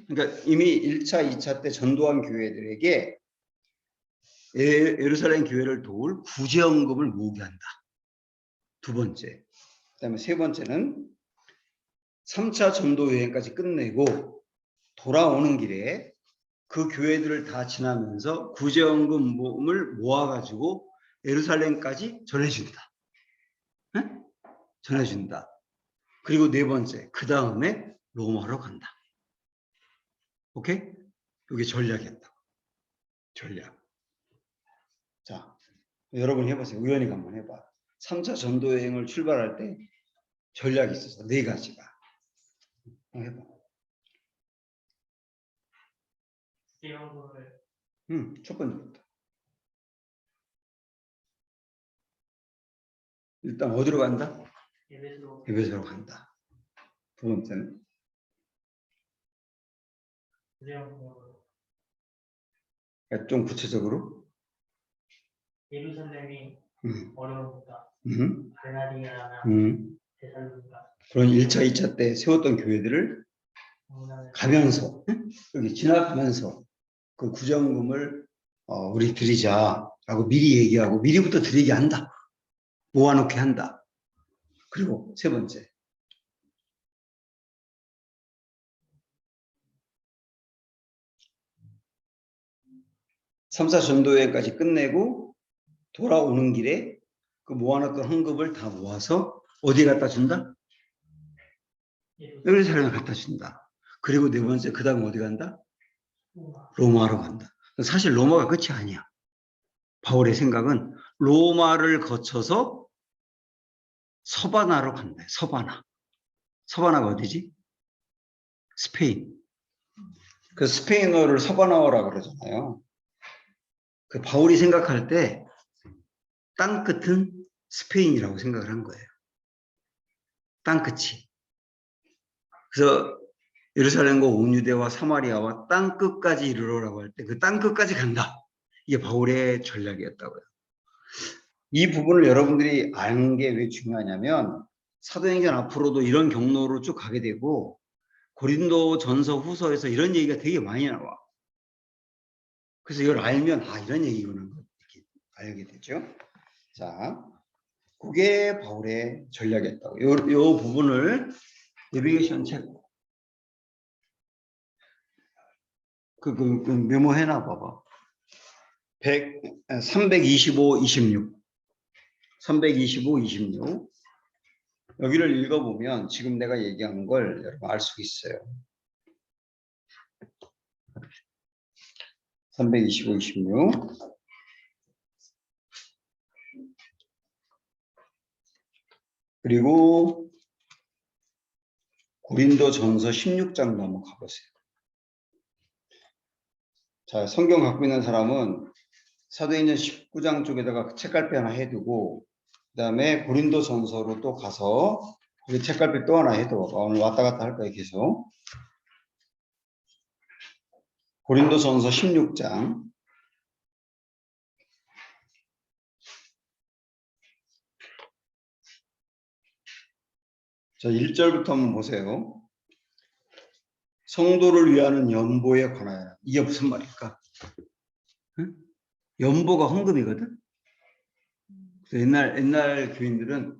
그러니까 이미 1차, 2차 때 전도한 교회들에게 예루살렘 교회를 도울 구제헌금을 모으게 한다. 두 번째. 그다음에 세 번째는 3차 전도 여행까지 끝내고 돌아오는 길에 그 교회들을 다 지나면서 구제헌금을 모아가지고 예루살렘까지 전해준다. 네? 전해준다. 그리고 네 번째, 그 다음에 로마로 간다. 오케이? 이게 전략이었다. 전략. 자, 여러분 해보세요. 우연히 한번 해봐. 3차 전도 여행을 출발할 때 전략이 있어서 네 가지가. 한번 해봐. 첫 번째부터. 일단 어디로 간다? 에베소로 간다. 두 번째는 좀 구체적으로 예루살렘이 어려우니까 갈라디아나 데살로니가 그런 1차, 2차 때 세웠던 교회들을 가면서 여기 지나가면서 그 구제헌금을 우리 드리자라고 미리 얘기하고 미리부터 드리게 한다. 모아놓게 한다. 그리고 세 번째. 3차 전도여행까지 끝내고 돌아오는 길에 그 모아놨던 헌금을 다 모아서 어디에 갖다 준다? 예루살렘에 갖다 준다. 그리고 네 번째, 그 다음 어디 간다? 로마로 간다. 사실 로마가 끝이 아니야. 바울의 생각은 로마를 거쳐서 서바나로 간다. 서바나. 서바나가 어디지? 스페인. 그 스페인어를 서바나어라고 그러잖아요. 그 바울이 생각할 때 땅끝은 스페인이라고 생각을 한 거예요. 땅끝이. 그래서 예루살렘과 온 유대와 사마리아와 땅끝까지 이르러라고 할 때 그 땅끝까지 간다. 이게 바울의 전략이었다고요. 이 부분을 여러분들이 아는 게 왜 중요하냐면 사도행전 앞으로도 이런 경로로 쭉 가게 되고 고린도 전서 후서에서 이런 얘기가 되게 많이 나와. 그래서 이걸 알면 이런 얘기구나 이렇게 알게 되죠. 자, 그게 바울의 전략이었다고. 요 부분을 내비게이션 책 그 메모해놔 봐봐. 325, 26. 325, 26. 여기를 읽어보면 지금 내가 얘기한 걸 여러분 알 수 있어요. 325, 26. 그리고 고린도 전서 16장도 한번 가보세요. 자, 성경 갖고 있는 사람은 사도행전 19장 쪽에다가 책갈피 하나 해두고 그 다음에 고린도 전서로 또 가서 우리 책갈피 또 하나 해도 오늘 왔다 갔다 할 거예요, 계속. 고린도전서 16장. 자, 1절부터 한번 보세요. 성도를 위하는 연보에 관하여. 이게 무슨 말일까? 응? 연보가 헌금이거든. 그래서 옛날 교인들은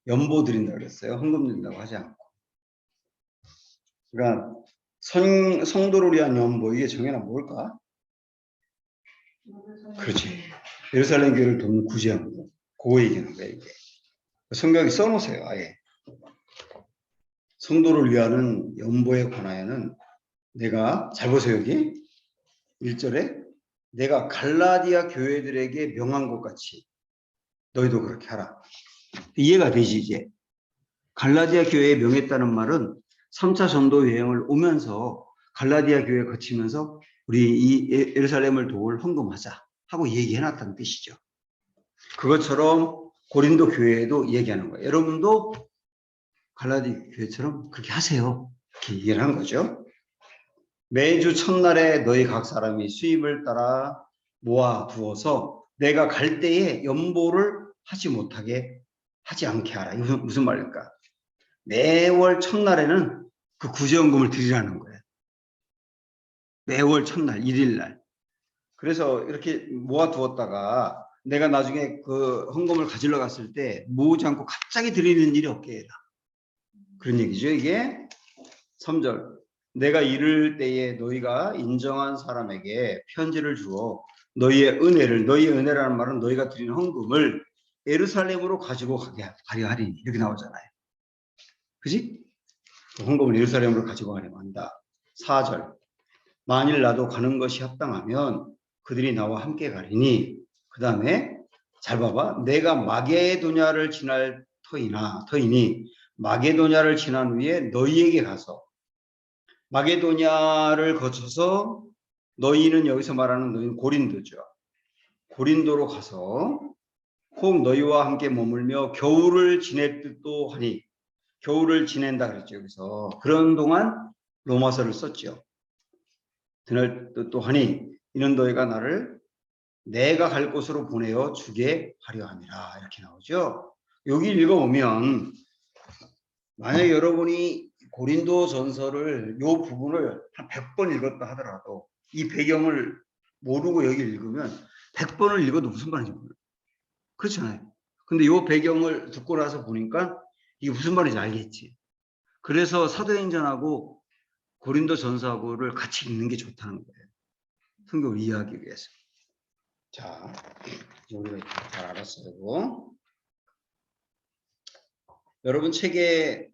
연보 드린다고 그랬어요. 헌금 드린다고 하지 않고. 그러니까 성도를 위한 연보, 이게 정해는 뭘까? 그렇지. 예루살렘 교회를 돕는 구제연보. 그거 얘기하는 거야, 이게. 성경에 써놓으세요, 아예. 성도를 위하는 연보에 관하여는 내가, 잘 보세요, 여기. 1절에 내가 갈라디아 교회들에게 명한 것 같이 너희도 그렇게 하라. 이해가 되지, 이제. 갈라디아 교회에 명했다는 말은 3차 전도 여행을 오면서 갈라디아 교회에 거치면서 우리 이 예루살렘을 도울 헌금하자 하고 얘기해놨다는 뜻이죠. 그것처럼 고린도 교회에도 얘기하는 거예요. 여러분도 갈라디아 교회처럼 그렇게 하세요. 이렇게 얘기를 한 거죠. 매주 첫날에 너희 각 사람이 수입을 따라 모아두어서 내가 갈 때에 연보를 하지 않게 하라. 이거 무슨 말일까? 매월 첫날에는 그 구제연금을 드리라는 거예요. 매월 첫날, 1일날. 그래서 이렇게 모아두었다가 내가 나중에 그 헌금을 가지러 갔을 때 모으지 않고 갑자기 드리는 일이 없게 해라. 그런 얘기죠, 이게. 3절. 내가 이를 때에 너희가 인정한 사람에게 편지를 주어 너희의 은혜라는 말은 너희가 드리는 헌금을 예루살렘으로 가지고 가려 하리니. 이렇게 나오잖아요. 그지? 그 헌금을 예루살렘으로 가지고 가려고 한다. 4절. 만일 나도 가는 것이 합당하면 그들이 나와 함께 가리니. 그 다음에 잘 봐봐. 내가 마게도냐를 지날 터이니 마게도냐를 지난 후에 너희에게 가서 마게도냐를 거쳐서 너희는 여기서 말하는 너희는 고린도죠. 고린도로 가서 혹 너희와 함께 머물며 겨울을 지낼 듯도 하니. 겨울을 지낸다 그랬죠. 여기서 그런 동안 로마서를 썼죠. 드날 듯도 하니 이는 너희가 나를 내가 갈 곳으로 보내어 주게 하려 함이라. 이렇게 나오죠. 여기 읽어보면 만약 여러분이 고린도 전서를 이 부분을 한 100번 읽었다 하더라도 이 배경을 모르고 여기 읽으면 100번을 읽어도 무슨 말인지 몰라요. 그렇잖아요. 근데 이 배경을 듣고 나서 보니까 이게 무슨 말인지 알겠지. 그래서 사도행전하고 고린도 전서하고를 같이 읽는 게 좋다는 거예요. 성경을 이해하기 위해서. 자, 우리가 잘 알았어요. 여러분 책에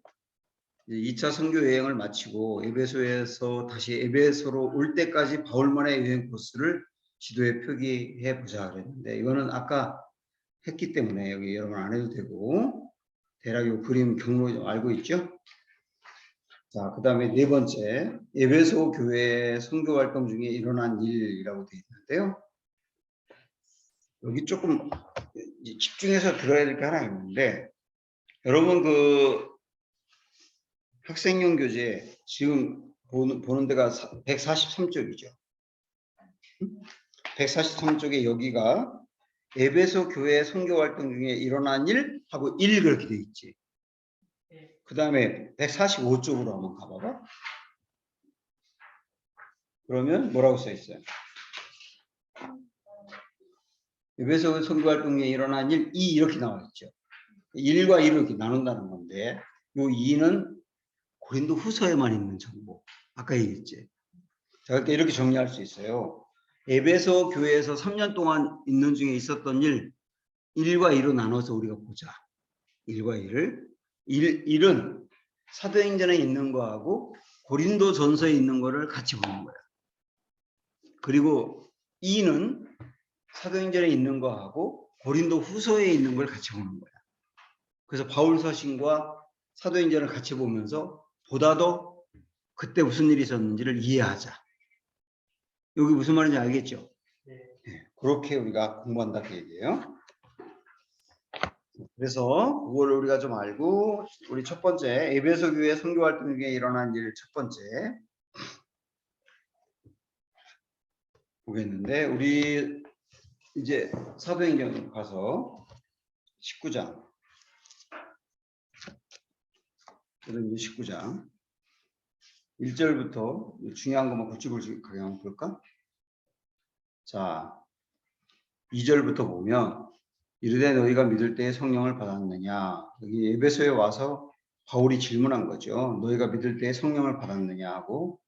2차 선교 여행을 마치고 에베소에서 다시 에베소로 올 때까지 바울만의 여행 코스를 지도에 표기해 보자 그랬는데 이거는 아까 했기 때문에 여기 여러분 안 해도 되고 대략 이 그림 경로 좀 알고 있죠? 자, 그 다음에 네 번째 에베소 교회 선교 활동 중에 일어난 일이라고 되어 있는데요. 여기 조금 집중해서 들어야 될 게 하나 있는데 여러분 그 학생용 교재 지금 보는 데가 143쪽이죠. 143쪽에 여기가 에베소 교회 선교 활동 중에 일어난 일 하고 1 그렇게 돼 있지. 그 다음에 145쪽으로 한번 가봐봐. 그러면 뭐라고 써 있어요? 에베소 선교 활동 중에 일어난 일 2 이렇게 나와 있죠. 1과 2로 이렇게 나눈다는 건데 이 2는 고린도 후서에만 있는 정보. 아까 얘기했지. 자, 그러니까 이렇게 정리할 수 있어요. 에베소 교회에서 3년 동안 있는 중에 있었던 일 1과 2로 나눠서 우리가 보자. 1과 2를 1은 사도행전에 있는 거하고 고린도 전서에 있는 거를 같이 보는 거야. 그리고 2는 사도행전에 있는 거하고 고린도 후서에 있는 걸 같이 보는 거야. 그래서 바울 서신과 사도행전을 같이 보면서 보다 더 그때 무슨 일이 있었는지를 이해하자. 여기 무슨 말인지 알겠죠? 네. 그렇게 우리가 공부한다 그 얘기예요. 그래서 그거를 우리가 좀 알고 우리 첫 번째 에베소 교회 선교 활동 중에 일어난 일 첫 번째 보겠는데 우리 이제 사도행전 가서 19장 사도행전 19장 1절부터 중요한 것만 굵직굵직 한번 볼까? 자 2절부터 보면 이르되 너희가 믿을 때에 성령을 받았느냐. 여기 에베소에 와서 바울이 질문한 거죠. 너희가 믿을 때에 성령을 받았느냐 하고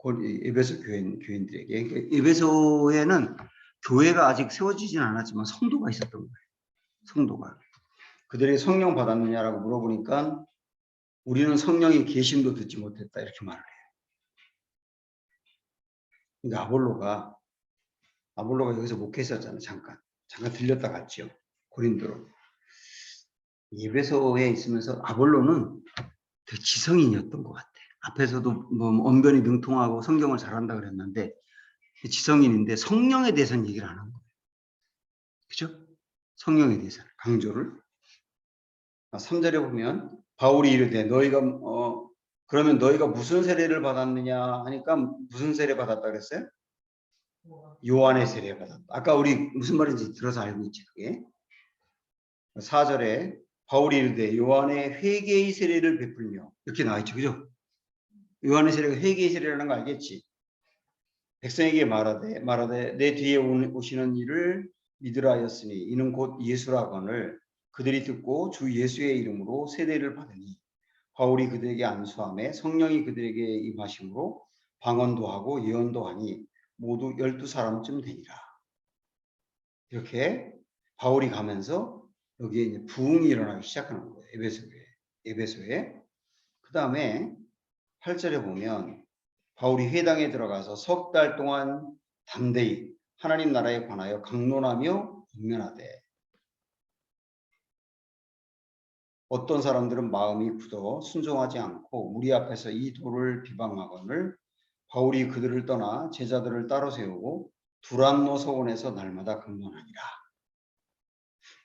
에베소 교인들에게. 그러니까 에베소에는 교회가 아직 세워지진 않았지만 성도가 있었던 거예요. 성도가. 그들이 성령 받았느냐라고 물어보니까 우리는 성령의 계심도 듣지 못했다 이렇게 말을 해요. 그러니까 아볼로가 여기서 목회했었잖아요. 잠깐 들렸다 갔죠. 고린도로. 에베소에 있으면서 아볼로는 되게 지성인이었던 것 같아. 앞에서도 뭐 언변이 능통하고 성경을 잘한다 그랬는데 지성인인데 성령에 대해서는 얘기를 안 한 거예요. 그죠? 성령에 대해서 강조를. 3절에 보면 바울이 이르되 너희가 그러면 너희가 무슨 세례를 받았느냐 하니까 무슨 세례 받았다 그랬어요? 요한의 세례 받았다. 아까 우리 무슨 말인지 들어서 알고 있지 그게. 4절에 바울이 이르되 요한의 회개의 세례를 베풀며 이렇게 나와 있죠. 그죠? 요한의 세례가 회개의 세례라는 거 알겠지? 백성에게 말하되 내 뒤에 오시는 이를 믿으라 하였으니 이는 곧 예수라거늘 그들이 듣고 주 예수의 이름으로 세례를 받으니 바울이 그들에게 안수하매 성령이 그들에게 임하심으로 방언도 하고 예언도 하니 모두 12사람쯤 되니라. 이렇게 바울이 가면서 여기에 이제 부흥이 일어나기 시작하는 거예요. 에베소에. 그 다음에 8절에 보면 바울이 회당에 들어가서 석 달 동안 담대히 하나님 나라에 관하여 강론하며 권면하되 어떤 사람들은 마음이 굳어 순종하지 않고 우리 앞에서 이 도를 비방하거늘 바울이 그들을 떠나 제자들을 따로 세우고 두란노 서원에서 날마다 강론하니라.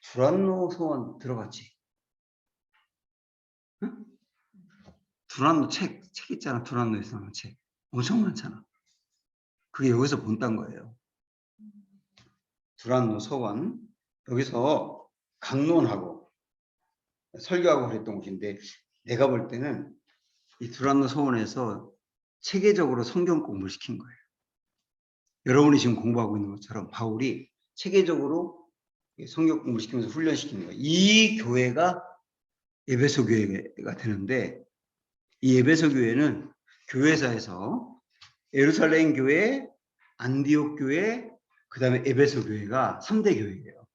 두란노 서원 들어봤지? 응? 두란노 책 있잖아. 두란노에서 나온 책 엄청 많잖아. 그게 여기서 본딴 거예요. 두란노 서원 여기서 강론하고 설교하고 그랬던 곳인데 내가 볼 때는 이 두란노 서원에서 체계적으로 성경 공부를 시킨 거예요. 여러분이 지금 공부하고 있는 것처럼 바울이 체계적으로 성경 공부를 시키면서 훈련시키는 거예요. 이 교회가 에베소 교회가 되는데 이 에베소 교회는 교회사에서 예루살렘 교회, 안디옥 교회, 그 다음에 에베소 교회가 3대 교회예요.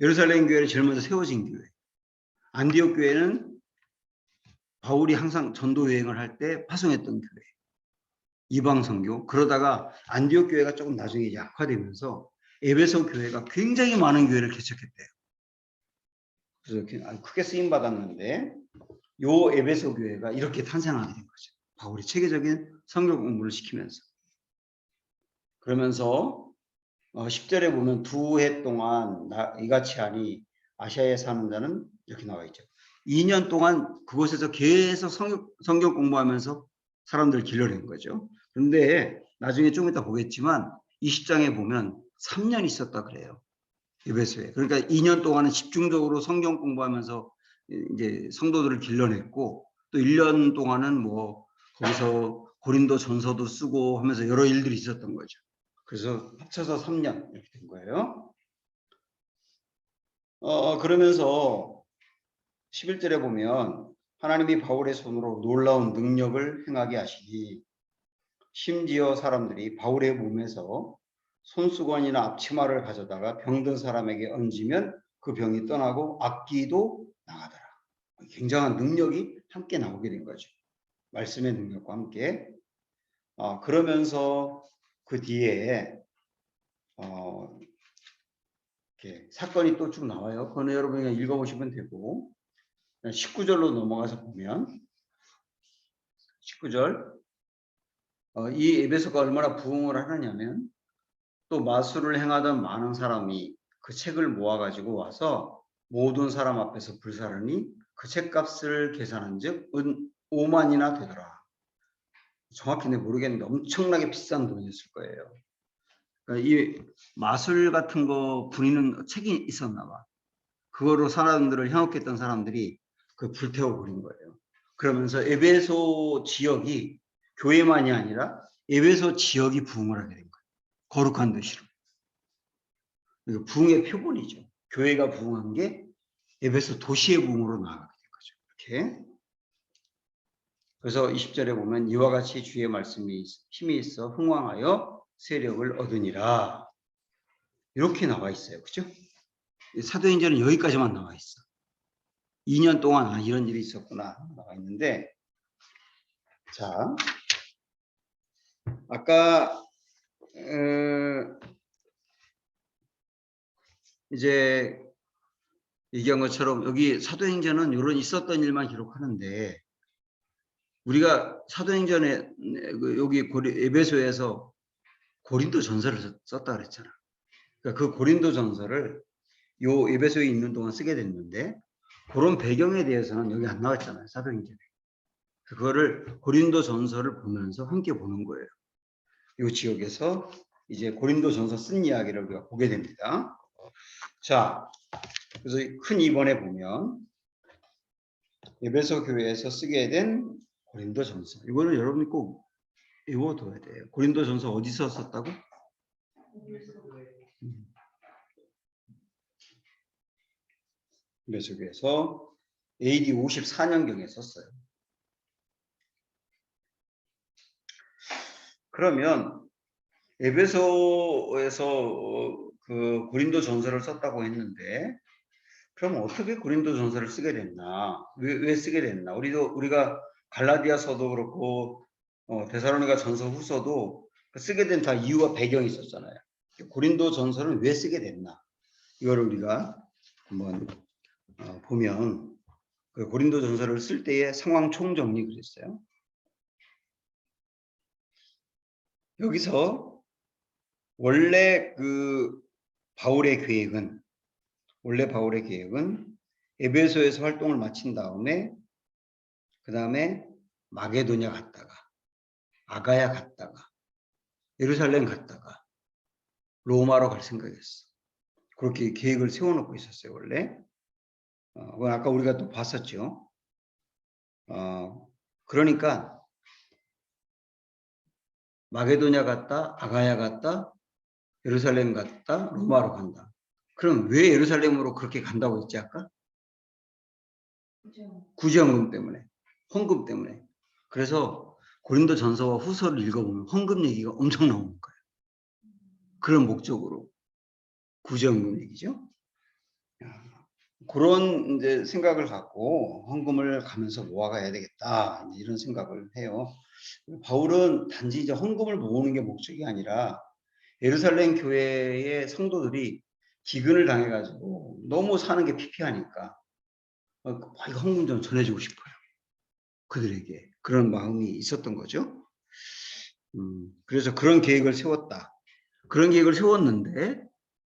예루살렘 교회는 제일 먼저 세워진 교회. 안디옥 교회는 바울이 항상 전도 여행을 할 때 파송했던 교회. 이방 선교. 그러다가 안디옥 교회가 조금 나중에 약화되면서 에베소 교회가 굉장히 많은 교회를 개척했대요. 그래서 크게 쓰임 받았는데 요 에베소 교회가 이렇게 탄생하게 된 거죠. 바울이 체계적인 성경 공부를 시키면서. 그러면서 10절에 보면 2해 동안 이같이 하니 아시아에 사는 자는 이렇게 나와 있죠. 2년 동안 그곳에서 계속 성경 공부하면서 사람들을 길러낸 거죠. 그런데 나중에 좀 이따 보겠지만 20장에 보면 3년 있었다 그래요. 에베소에. 그러니까 2년 동안은 집중적으로 성경 공부하면서 이제 성도들을 길러냈고 또 1년 동안은 뭐 거기서 고린도 전서도 쓰고 하면서 여러 일들이 있었던 거죠. 그래서 합쳐서 3년 이렇게 된 거예요. 그러면서 11절에 보면 하나님이 바울의 손으로 놀라운 능력을 행하게 하시니 심지어 사람들이 바울의 몸에서 손수건이나 앞치마를 가져다가 병든 사람에게 얹으면 그 병이 떠나고 악기도 나가더라. 굉장한 능력이 함께 나오게 된 거죠. 말씀의 능력과 함께. 그러면서 그 뒤에 이렇게 사건이 또 쭉 나와요. 그거는 여러분이 그냥 읽어보시면 되고 19절로 넘어가서 보면 19절 이 에베소가 얼마나 부흥을 하느냐면 또 마술을 행하던 많은 사람이 그 책을 모아가지고 와서 모든 사람 앞에서 불사르니 그 책값을 계산한즉 은 5만이나 되더라. 정확히 는 모르겠는데 엄청나게 비싼 돈이었을 거예요. 그러니까 이 마술 같은 거 부리는 책이 있었나 봐. 그거로 사람들을 현혹했던 사람들이 그 불태워 버린 거예요. 그러면서 에베소 지역이 교회만이 아니라 에베소 지역이 부흥을 하게 된 거예요. 거룩한 도시로. 이거 부흥의 표본이죠. 교회가 부흥한 게 에베소 도시의 부흥으로 나아가게 된 거죠. 이렇게. 그래서 20절에 보면 이와 같이 주의 말씀이 힘이 있어 흥왕하여 세력을 얻으니라. 이렇게 나와 있어요. 그죠? 사도행전은 여기까지만 나와 있어. 2년 동안 이런 일이 있었구나 나와 있는데, 자, 아까 이제 얘기한 것처럼 여기 사도행전은 이런 있었던 일만 기록하는데, 우리가 사도행전에 여기 에베소에서 고린도 전서를 썼다 그랬잖아. 그러니까 그 고린도 전서를 요 에베소에 있는 동안 쓰게 됐는데, 그런 배경에 대해서는 여기 안 나왔잖아요. 사도행전에. 그거를 고린도 전서를 보면서 함께 보는 거예요. 이 지역에서 이제 고린도 전서 쓴 이야기를 우리가 보게 됩니다. 자, 그래서 큰 2번에 보면 에베소 교회에서 쓰게 된 고린도 전서. 이거는 여러분이 꼭 외워둬야 돼요. 고린도 전서 어디서 썼다고? 에베소 교회에서 AD 54년경에 썼어요. 그러면 에베소에서 그 고린도 전서를 썼다고 했는데, 그럼 어떻게 고린도 전서를 쓰게 됐나? 왜 쓰게 됐나? 우리가 갈라디아서도 그렇고 데살로니가 전서 후서도 쓰게 된 다 이유와 배경이 있었잖아요. 고린도 전서를 왜 쓰게 됐나? 이거를 우리가 한번 보면, 그 고린도 전서를 쓸 때의 상황 총정리 그랬어요. 여기서 원래 바울의 계획은 에베소에서 활동을 마친 다음에 그 다음에 마게도냐 갔다가 아가야 갔다가 예루살렘 갔다가 로마로 갈 생각이었어. 그렇게 계획을 세워놓고 있었어요. 원래. 그건 아까 우리가 또 봤었죠. 그러니까 마게도냐 갔다 아가야 갔다 예루살렘 갔다 로마로 간다. 그럼 왜 예루살렘으로 그렇게 간다고 했지 아까? 구제헌금 때문에, 헌금 때문에. 그래서 고린도 전서와 후서를 읽어보면 헌금 얘기가 엄청 나오는 거예요. 그런 목적으로 구제헌금 얘기죠. 그런 이제 생각을 갖고 헌금을 가면서 모아가야 되겠다 이런 생각을 해요. 바울은 단지 이제 헌금을 모으는 게 목적이 아니라 예루살렘 교회의 성도들이 기근을 당해가지고 너무 사는 게 피폐하니까 이거 헌금 좀 전해주고 싶어요. 그들에게 그런 마음이 있었던 거죠. 그래서 그런 계획을 세웠다. 그런 계획을 세웠는데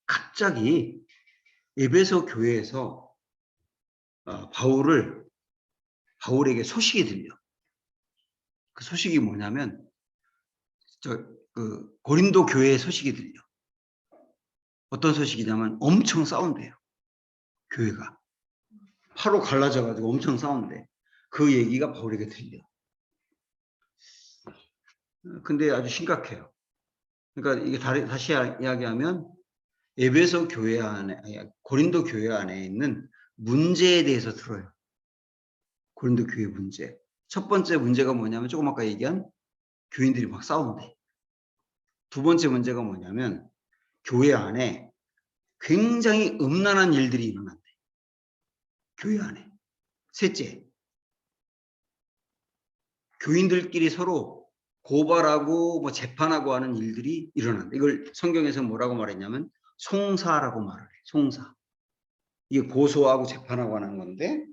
갑자기 에베소 교회에서 바울에게 소식이 들려. 그 소식이 뭐냐면 고린도 교회의 소식이 들려. 어떤 소식이냐면 엄청 싸운대요. 교회가 파로 갈라져가지고 엄청 싸운대. 그 얘기가 바울에게 들려. 근데 아주 심각해요. 그러니까 이게 다시 이야기하면 에베소 교회 안에, 고린도 교회 안에 있는 문제에 대해서 들어요. 고린도 교회 문제. 첫 번째 문제가 뭐냐면 조금 아까 얘기한 교인들이 막 싸운대. 두 번째 문제가 뭐냐면 교회 안에 굉장히 음란한 일들이 일어난대. 교회 안에. 셋째, 교인들끼리 서로 고발하고 뭐 재판하고 하는 일들이 일어난다. 이걸 성경에서 뭐라고 말했냐면 송사라고 말을 해. 송사. 이게 고소하고 재판하고 하는 건데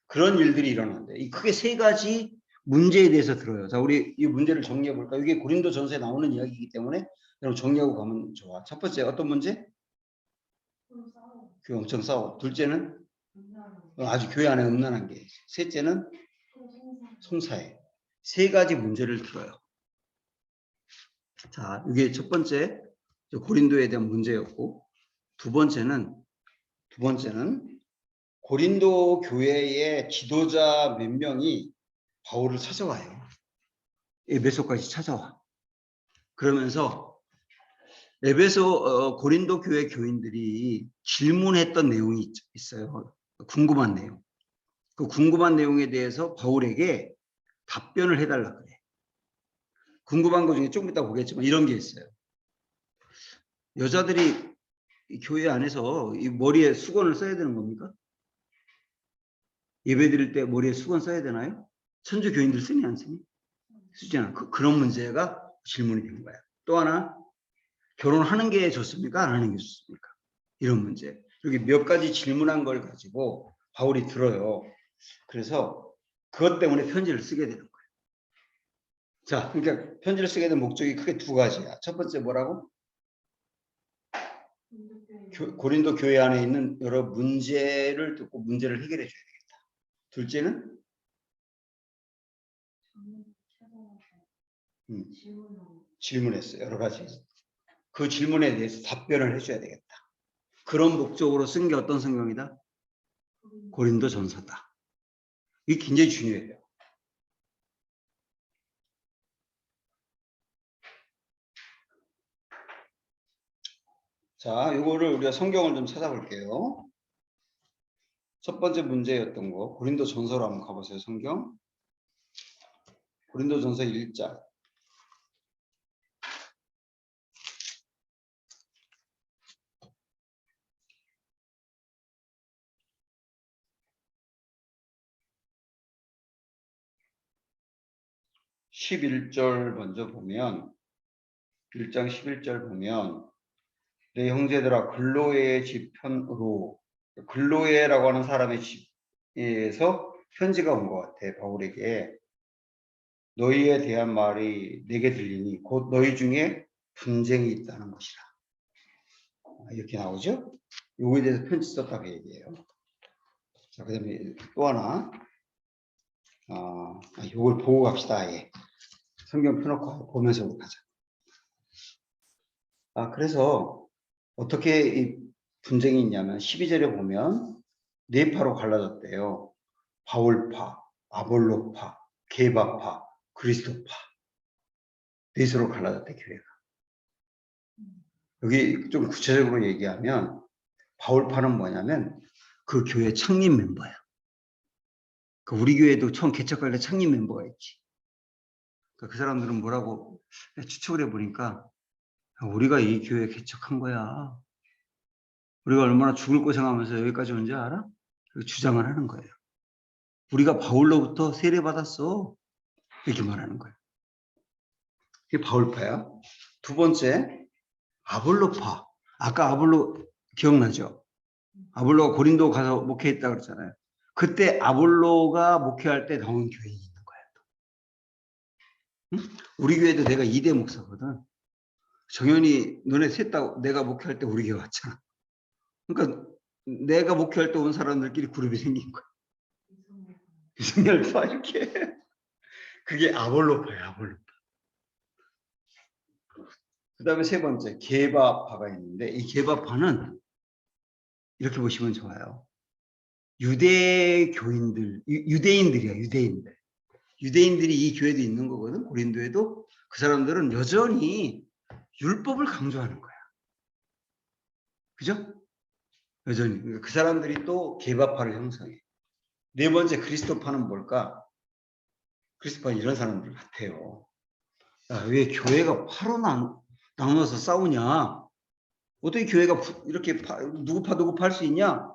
그런 일들이 일어난다. 이 크게 세 가지 문제에 대해서 들어요. 자, 우리 이 문제를 정리해 볼까요? 이게 고린도 전서에 나오는 이야기이기 때문에 여러분 정리하고 가면 좋아. 첫 번째 어떤 문제? 교회 엄청 싸워. 둘째는 아주 교회 안에 음란한 게. 셋째는 송사회. 세 가지 문제를 들어요. 자, 이게 첫 번째 고린도에 대한 문제였고, 두 번째는 고린도 교회의 지도자 몇 명이 바울을 찾아와요. 에베소까지 찾아와. 그러면서 고린도 교회 교인들이 질문했던 내용이 있어요. 궁금한 내용. 그 궁금한 내용에 대해서 바울에게 답변을 해달라 그래. 궁금한 것 중에 조금 이따 보겠지만 이런 게 있어요. 여자들이 이 교회 안에서 이 머리에 수건을 써야 되는 겁니까? 예배 드릴 때 머리에 수건 써야 되나요? 천주 교인들 쓰니 안 쓰니? 쓰지 않아. 그런 문제가 질문이 된 거야. 또 하나, 결혼하는 게 좋습니까? 안 하는 게 좋습니까? 이런 문제. 여기 몇 가지 질문한 걸 가지고 바울이 들어요. 그래서 그것 때문에 편지를 쓰게 되는 거예요. 자, 그러니까 편지를 쓰게 된 목적이 크게 두 가지야. 첫 번째 뭐라고? 고린도 교회 안에 있는 여러 문제를 듣고 문제를 해결해 줘야 되겠다. 둘째는 질문했어요. 여러 가지. 그 질문에 대해서 답변을 해줘야 되겠다. 그런 목적으로 쓴 게 어떤 성경이다? 고린도 전서다. 이게 굉장히 중요해요. 자, 이거를 우리가 성경을 좀 찾아볼게요. 첫 번째 문제였던 거, 고린도 전서로 한번 가보세요. 성경. 고린도 전서 1장. 11절 먼저 보면 1장 11절 보면 내 형제들아 글로에의 집편으로 글로에라고 하는 사람의 집에서 편지가 온 것 같아. 바울에게 너희에 대한 말이 내게 들리니 곧 너희 중에 분쟁이 있다는 것이라. 이렇게 나오죠. 요거에 대해서 편지 썼다고 얘기해요. 자, 그 다음에 또 하나 요걸 보고 갑시다. 아예 성경 펴놓고 보면서 가자. 그래서 어떻게 이 분쟁이 있냐면 12절에 보면 네 파로 갈라졌대요. 바울파, 아볼로파, 게바파, 그리스도파. 넷으로 갈라졌대, 교회가. 여기 좀 구체적으로 얘기하면 바울파는 뭐냐면 그 교회 창립 멤버야. 우리 교회도 처음 개척할 때 창립 멤버가 있지. 그 사람들은 뭐라고 추측을 해보니까 우리가 이 교회 개척한 거야. 우리가 얼마나 죽을 고생하면서 여기까지 온지 알아? 주장을 하는 거예요. 우리가 바울로부터 세례받았어. 이렇게 말하는 거예요. 이게 바울파야. 두 번째, 아볼로파. 아까 아볼로 기억나죠? 아볼로가 고린도 가서 목회했다고 그랬잖아요. 그때 아볼로가 목회할 때 나온 교인이 있는 거야. 응? 우리 교회도 내가 2대 목사거든. 정연이 너네 셋 다 내가 목회할 때 우리 교회 왔잖아. 그러니까 내가 목회할 때 온 사람들끼리 그룹이 생긴 거야. 유승열파 이렇게. 그게 아볼로파야, 아볼로파. 그 다음에 세 번째, 게바파가 있는데 이 게바파는 이렇게 보시면 좋아요. 유대인들이야, 유대인들. 유대인들이 이 교회도 있는 거거든, 고린도에도. 그 사람들은 여전히 율법을 강조하는 거야. 그죠? 여전히. 그 사람들이 또 게바파를 형성해. 네 번째, 그리스도파는 뭘까? 그리스도파는 이런 사람들 같아요. 왜 교회가 파로 나눠서 싸우냐? 어떻게 교회가 이렇게 누구 파 할 수 있냐?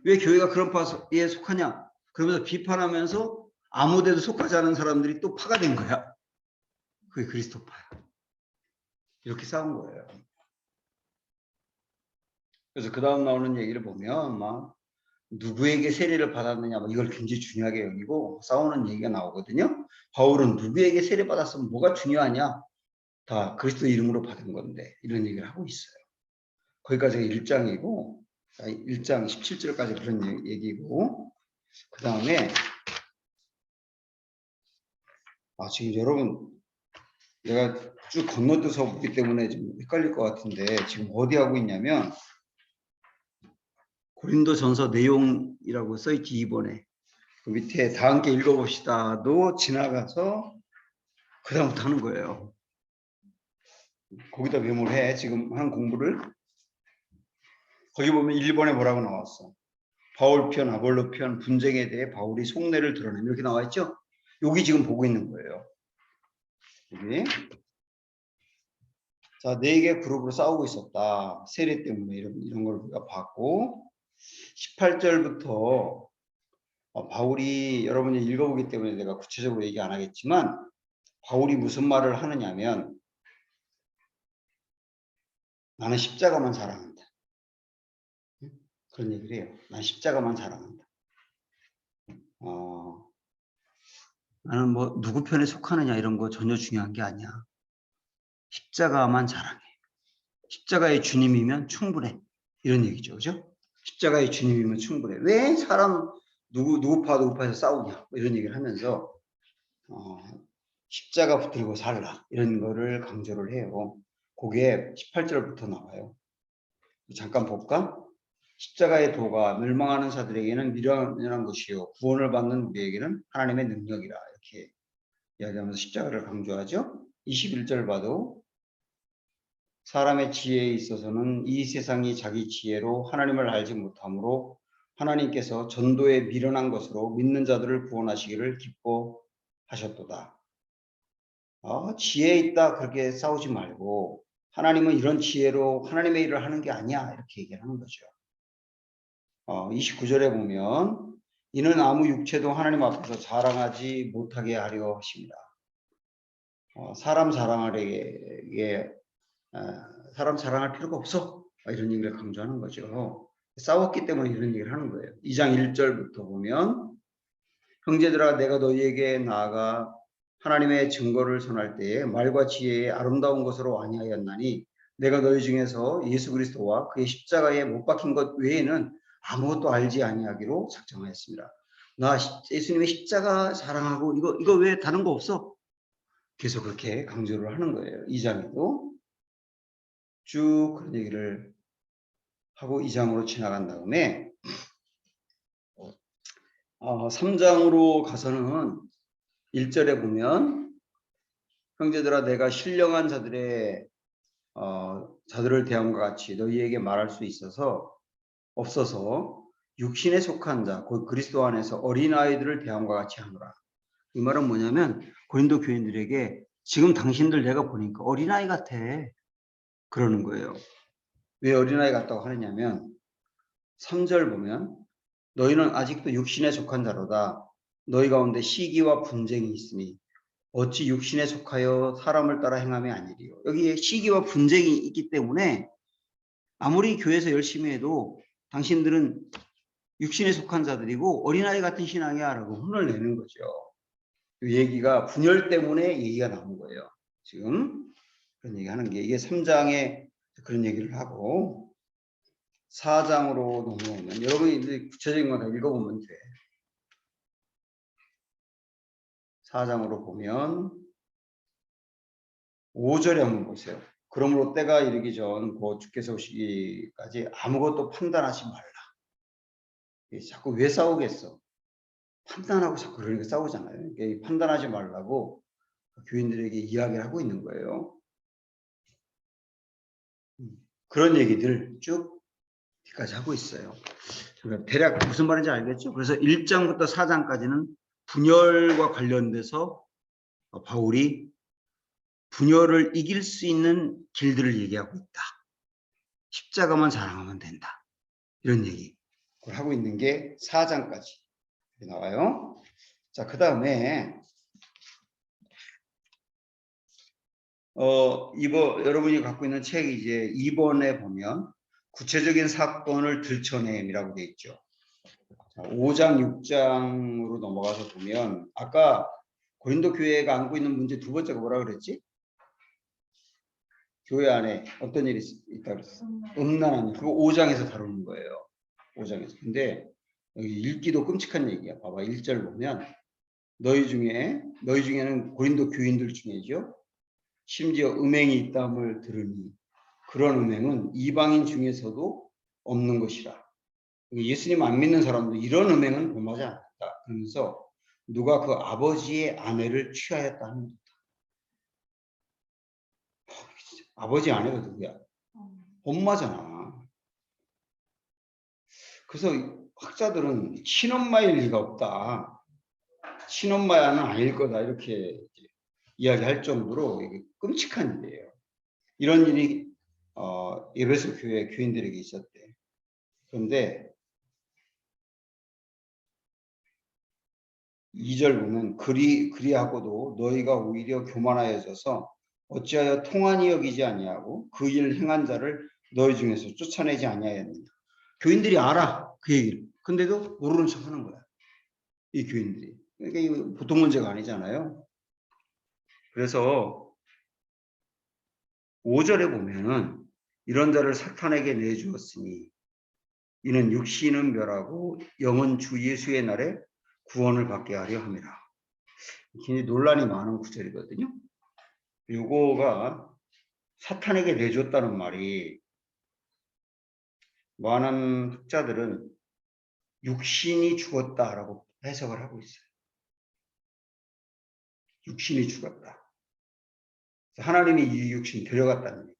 왜 교회가 그런 파에 속하냐? 그러면서 비판하면서 아무데도 속하지 않은 사람들이 또 파가 된 거야. 그게 그리스도파야. 이렇게 싸운 거예요. 그래서 그 다음 나오는 얘기를 보면 막 누구에게 세례를 받았느냐 이걸 굉장히 중요하게 여기고 싸우는 얘기가 나오거든요. 바울은 누구에게 세례 받았으면 뭐가 중요하냐? 다 그리스도 이름으로 받은 건데 이런 얘기를 하고 있어요. 거기까지가 1장이고 1장 17절까지 그런 얘기고, 그 다음에 지금 여러분 내가 쭉 건너뛰어서 보기 때문에 좀 헷갈릴 것 같은데 지금 어디 하고 있냐면 고린도전서 내용이라고 써있지. 2번에 그 밑에 다 함께 읽어봅시다도 지나가서 그 다음부터 하는 거예요. 거기다 메모를 해. 지금 한 공부를. 거기 보면 1번에 뭐라고 나왔어? 바울 편, 아볼로 편, 분쟁에 대해 바울이 속내를 드러내며 이렇게 나와 있죠? 여기 지금 보고 있는 거예요. 여기. 자, 4개 그룹으로 싸우고 있었다. 세례 때문에 이런 걸 우리가 봤고, 18절부터 바울이 여러분이 읽어보기 때문에 내가 구체적으로 얘기 안 하겠지만, 바울이 무슨 말을 하느냐면, 나는 십자가만 자랑한다. 그런 얘기를 해요. 난 십자가만 자랑한다. 나는 뭐 누구 편에 속하느냐 이런 거 전혀 중요한 게 아니야. 십자가만 자랑해. 십자가의 주님이면 충분해. 이런 얘기죠. 그죠? 십자가의 주님이면 충분해. 왜 사람 누구 파에서 싸우냐. 뭐 이런 얘기를 하면서 십자가 붙들고 살라. 이런 거를 강조를 해요. 그게 18절부터 나와요. 잠깐 볼까? 십자가의 도가 멸망하는 자들에게는 미련한 것이요 구원을 받는 우리에게는 하나님의 능력이라. 이렇게 이야기하면서 십자가를 강조하죠. 21절 봐도 사람의 지혜에 있어서는 이 세상이 자기 지혜로 하나님을 알지 못하므로 하나님께서 전도에 미련한 것으로 믿는 자들을 구원하시기를 기뻐하셨도다. 지혜 있다 그렇게 싸우지 말고 하나님은 이런 지혜로 하나님의 일을 하는 게 아니야 이렇게 얘기를 하는 거죠. 29절에 보면 이는 아무 육체도 하나님 앞에서 자랑하지 못하게 하려 하십니다. 사람 자랑할 필요가 없어. 이런 얘기를 강조하는 거죠. 싸웠기 때문에 이런 얘기를 하는 거예요. 2장 1절부터 보면 형제들아 내가 너희에게 나아가 하나님의 증거를 전할 때에 말과 지혜의 아름다운 것으로 아니하였나니 내가 너희 중에서 예수 그리스도와 그의 십자가에 못 박힌 것 외에는 아무것도 알지 아니하기로 작정하였습니다. 나 예수님의 십자가 사랑하고 이거 왜 다른 거 없어? 계속 그렇게 강조를 하는 거예요. 2장에도 쭉 그런 얘기를 하고 2장으로 지나간 다음에 3장으로 가서는 1절에 보면 형제들아 내가 신령한 자들을 대함과 같이 너희에게 말할 수 없어서 육신에 속한 자 곧 그리스도 안에서 어린아이들을 대함과 같이 하노라. 이 말은 뭐냐면 고린도 교인들에게 지금 당신들 내가 보니까 어린아이 같아 그러는 거예요. 왜 어린아이 같다고 하느냐면 3절 보면 너희는 아직도 육신에 속한 자로다. 너희 가운데 시기와 분쟁이 있으니 어찌 육신에 속하여 사람을 따라 행함이 아니리요. 여기에 시기와 분쟁이 있기 때문에 아무리 교회에서 열심히 해도 당신들은 육신에 속한 자들이고 어린아이 같은 신앙이야 라고 혼을 내는 거죠. 이 얘기가 분열 때문에 얘기가 나온 거예요. 지금 그런 얘기 하는 게 이게 3장에 그런 얘기를 하고 4장으로 넘어오면 여러분이 구체적인 거 다 읽어보면 돼. 4장으로 보면 5절에 한번 보세요. 그러므로 때가 이르기 전 곧 주께서 오시기까지 아무것도 판단하지 말라. 자꾸 왜 싸우겠어? 판단하고 자꾸 그러니까 싸우잖아요. 판단하지 말라고 교인들에게 이야기를 하고 있는 거예요. 그런 얘기들 쭉 여기까지 하고 있어요. 대략 무슨 말인지 알겠죠? 그래서 1장부터 4장까지는 분열과 관련돼서 바울이 분열을 이길 수 있는 길들을 얘기하고 있다. 십자가만 자랑하면 된다. 이런 얘기를 하고 있는 게 4장까지 나와요. 자, 그 다음에 여러분이 갖고 있는 책이 이제 2번에 보면 구체적인 사건을 들춰냄이라고 되어 있죠. 자, 5장, 6장으로 넘어가서 보면 아까 고린도 교회가 안고 있는 문제 두 번째가 뭐라 그랬지? 교회 안에 어떤 일이 있다 그랬어? 음란한 일. 그거 5장에서 다루는 거예요. 5장에서. 근데 여기 읽기도 끔찍한 얘기야. 봐봐. 1절 보면 너희 중에는 고린도 교인들 중에죠. 심지어 음행이 있다함을 들으니 그런 음행은 이방인 중에서도 없는 것이라. 예수님 안 믿는 사람도 이런 음행은 범하지 않았다. 그러면서 누가 그 아버지의 아내를 취하였다 하는 듯. 아버지 아내가 누구야? 엄마잖아. 그래서 학자들은 친엄마일 리가 없다. 친엄마는 아닐 거다. 이렇게 이야기할 정도로 이게 끔찍한 일이에요. 이런 일이 에베소 교회 교인들에게 있었대. 그런데 2절 보면 그리하고도 너희가 오히려 교만하여져서 어찌하여 통한이 여기지 아니하고 그 일 행한 자를 너희 중에서 쫓아내지 아니하였느냐. 교인들이 알아 그 얘기를. 근데도 모르는 척 하는 거야. 이 교인들이. 그러니까 이거 보통 문제가 아니잖아요. 그래서 5절에 보면은 이런 자를 사탄에게 내주었으니 이는 육신은 멸하고 영은 주 예수의 날에 구원을 받게 하려 함이라. 굉장히 논란이 많은 구절이거든요. 요거가 사탄에게 내줬다는 말이 많은 학자들은 육신이 죽었다라고 해석을 하고 있어요. 육신이 죽었다. 하나님이 이 육신 데려갔다는 얘기예요.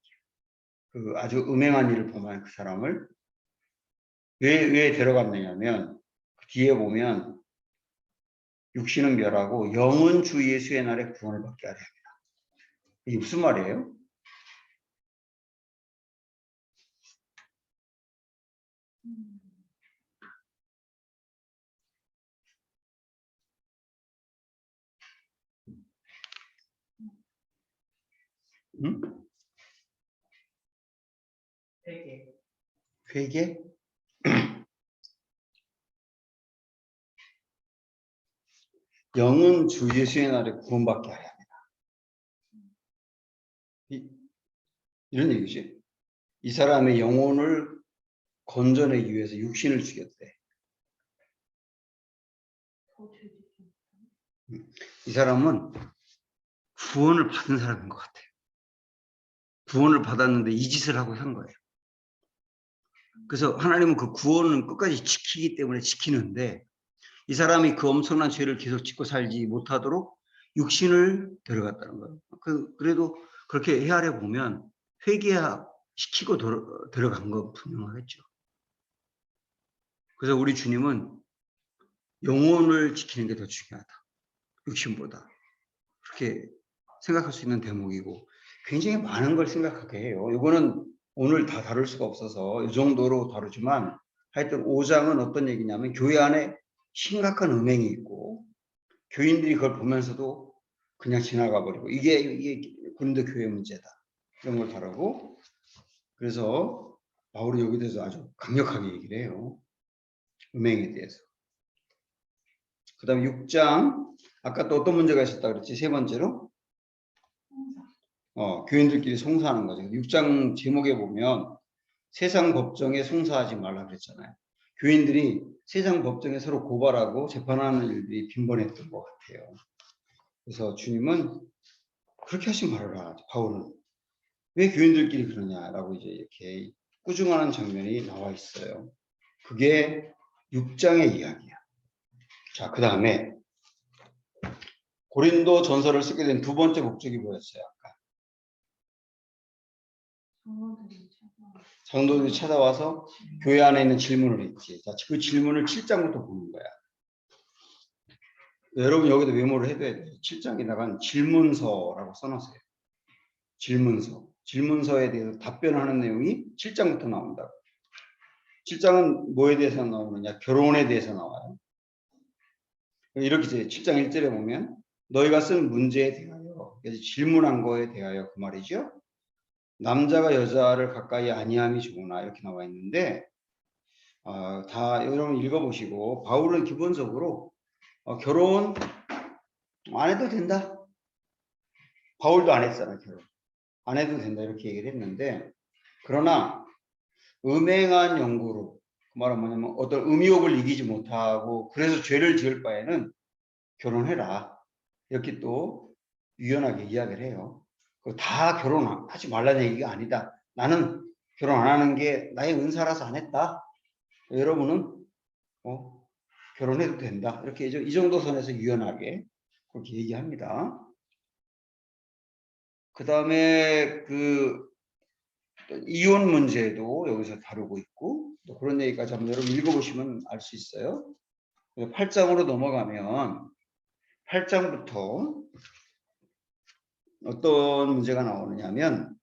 그 아주 음행한 일을 범한 그 사람을 왜 데려갔느냐면 그 뒤에 보면 육신은 멸하고 영은 주 예수의 날에 구원을 받게 하려 합니다. 이게 무슨 말이에요? 응? 회개? 영은 주 예수의 날에 구원받게 하려 합니다. 이런 얘기지. 이 사람의 영혼을 건져내기 위해서 육신을 죽였대. 이 사람은 구원을 받은 사람인 것 같아요. 구원을 받았는데 이 짓을 하고 산 거예요. 그래서 하나님은 그 구원은 끝까지 지키기 때문에 지키는데 이 사람이 그 엄청난 죄를 계속 짓고 살지 못하도록 육신을 데려갔다는 거예요. 그래도 그렇게 헤아려 보면 회개시키고 데려간 건 분명하겠죠. 그래서 우리 주님은 영혼을 지키는 게 더 중요하다. 육신보다. 그렇게 생각할 수 있는 대목이고 굉장히 많은 걸 생각하게 해요. 이거는 오늘 다 다룰 수가 없어서 이 정도로 다루지만 하여튼 5장은 어떤 얘기냐면 교회 안에 심각한 음행이 있고 교인들이 그걸 보면서도 그냥 지나가 버리고 이게 고린도 교회 문제다. 이런 걸 다루고 그래서 바울이 여기 대해서 아주 강력하게 얘기를 해요. 음행에 대해서. 그 다음에 6장 아까 또 어떤 문제가 있었다 그랬지? 세 번째로 교인들끼리 송사하는 거죠. 6장 제목에 보면 세상 법정에 송사하지 말라 그랬잖아요. 교인들이 세상 법정에 서로 고발하고 재판하는 일들이 빈번했던 것 같아요. 그래서 주님은 그렇게 하지 말아라. 바울은 왜 교인들끼리 그러냐라고 이제 이렇게 꾸중하는 장면이 나와 있어요. 그게 6장의 이야기야. 자, 그 다음에 고린도 전서를 쓰게 된 두 번째 목적이 뭐였어요? 아까 성도들이 찾아와서 교회 안에 있는 질문을 했지. 자, 그 질문을 7장부터 보는 거야. 여러분 여기도 메모를 해둬야 돼요. 7장에 나간 질문서라고 써놓으세요. 질문서에 대해서 답변하는 내용이 7장부터 나온다고. 7장은 뭐에 대해서 나오느냐? 결혼에 대해서 나와요. 이렇게 이제 7장 1절에 보면 너희가 쓴 문제에 대하여, 질문한 거에 대하여 그 말이죠. 남자가 여자를 가까이 아니함이 좋으나 이렇게 나와 있는데 다 여러분 읽어보시고 바울은 기본적으로 결혼 안 해도 된다. 바울도 안 했잖아. 결혼 안 해도 된다 이렇게 얘기를 했는데, 그러나 음행한 연구로, 그 말은 뭐냐면 어떤 음욕을 이기지 못하고 그래서 죄를 지을 바에는 결혼해라 이렇게 또 유연하게 이야기를 해요. 다 결혼하지 말라는 얘기가 아니다. 나는 결혼 안 하는 게 나의 은사라서 안 했다. 여러분은 결혼해도 된다. 이렇게 이 정도 선에서 유연하게 그렇게 얘기합니다. 그 다음에 그 이혼 문제도 여기서 다루고 있고, 또 그런 얘기까지 한번 여러분 읽어보시면 알 수 있어요. 8장으로 넘어가면 8장부터 어떤 문제가 나오느냐면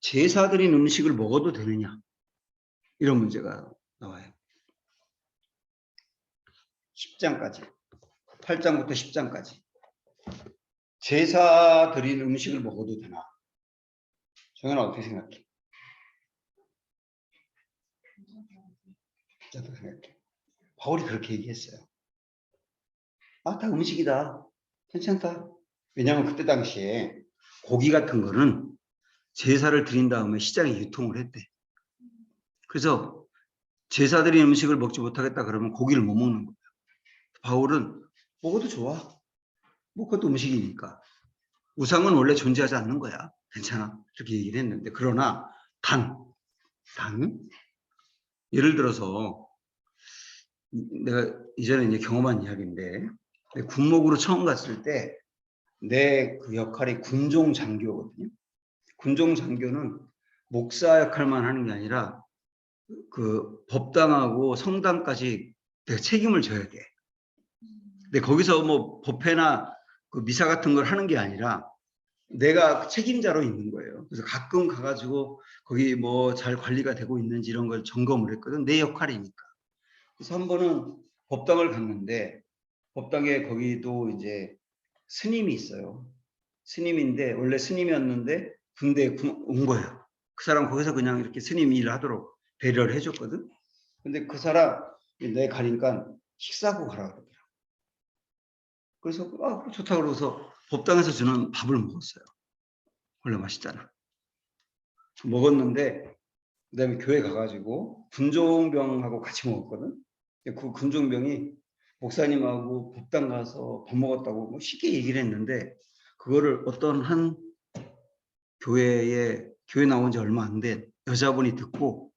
제사 드린 음식을 먹어도 되느냐 이런 문제가 나와요. 10장까지 8장부터 10장까지 제사 드린 음식을 먹어도 되나? 정연아 어떻게 생각해? 저도 생각해. 바울이 그렇게 얘기했어요. 아, 다 음식이다. 괜찮다. 왜냐하면 그때 당시에 고기 같은 거는 제사를 드린 다음에 시장에 유통을 했대. 그래서 제사 드린 음식을 먹지 못하겠다 그러면 고기를 못 먹는 거예요. 바울은 먹어도 좋아. 뭐 그것도 음식이니까. 우상은 원래 존재하지 않는 거야. 괜찮아. 이렇게 얘기를 했는데, 그러나 단 예를 들어서 내가 이전에 이제 경험한 이야기인데, 군목으로 처음 갔을 때 내 그 역할이 군종 장교거든요. 군종 장교는 목사 역할만 하는 게 아니라 그 법당하고 성당까지 내가 책임을 져야 돼. 근데 거기서 뭐 법회나 그 미사 같은 걸 하는 게 아니라 내가 책임자로 있는 거예요. 그래서 가끔 가가지고 거기 뭐 잘 관리가 되고 있는지 이런 걸 점검을 했거든. 내 역할이니까. 그래서 한 번은 법당을 갔는데, 법당에 거기도 이제 스님이 있어요. 스님인데 원래 스님이었는데 군대에 온 거예요. 그 사람 거기서 그냥 이렇게 스님 일을 하도록 배려를 해줬거든. 근데 그 사람 내 가니까 식사하고 가라 그러더라고. 그래서 좋다 그러고서 법당에서 주는 밥을 먹었어요. 원래 맛있잖아. 먹었는데 그다음에 교회 가가지고 군종병하고 같이 먹었거든. 그 군종병이 목사님하고 법당 가서 밥 먹었다고 뭐 쉽게 얘기를 했는데, 그거를 어떤 한 교회 나온 지 얼마 안 된 여자분이 듣고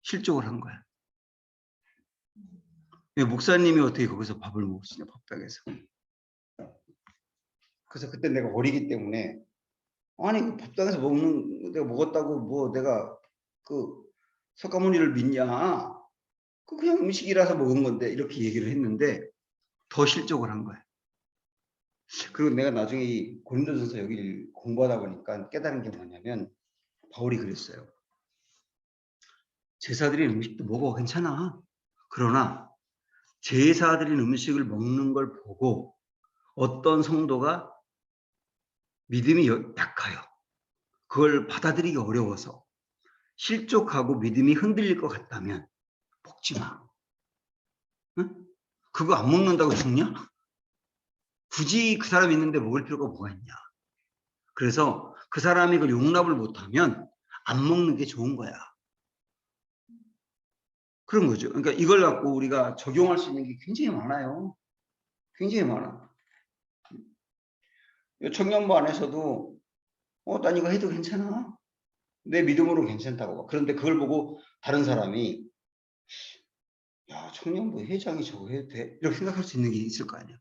실족을 한 거야. 목사님이 어떻게 거기서 밥을 먹었으냐, 법당에서. 그래서 그때 내가 어리기 때문에, 아니 그 법당에서 내가 먹었다고 뭐 내가 그 석가모니를 믿냐? 그냥 음식이라서 먹은 건데 이렇게 얘기를 했는데 더 실족을 한 거야. 그리고 내가 나중에 이 고린도전서 여기를 공부하다 보니까 깨달은 게 뭐냐면, 바울이 그랬어요. 제사드린 음식도 먹어, 괜찮아. 그러나 제사드린 음식을 먹는 걸 보고 어떤 성도가 믿음이 약하여 그걸 받아들이기 어려워서 실족하고 믿음이 흔들릴 것 같다면 먹지 마. 응? 그거 안 먹는다고 죽냐? 굳이 그 사람이 있는데 먹을 필요가 뭐가 있냐? 그래서 그 사람이 그걸 용납을 못하면 안 먹는 게 좋은 거야. 그런 거죠. 그러니까 이걸 갖고 우리가 적용할 수 있는 게 굉장히 많아요. 굉장히 많아. 청년부 안에서도 난 이거 해도 괜찮아. 내 믿음으로 괜찮다고. 그런데 그걸 보고 다른 사람이, 야, 청년부 회장이 저거 해도 돼? 이렇게 생각할 수 있는 게 있을 거 아니야.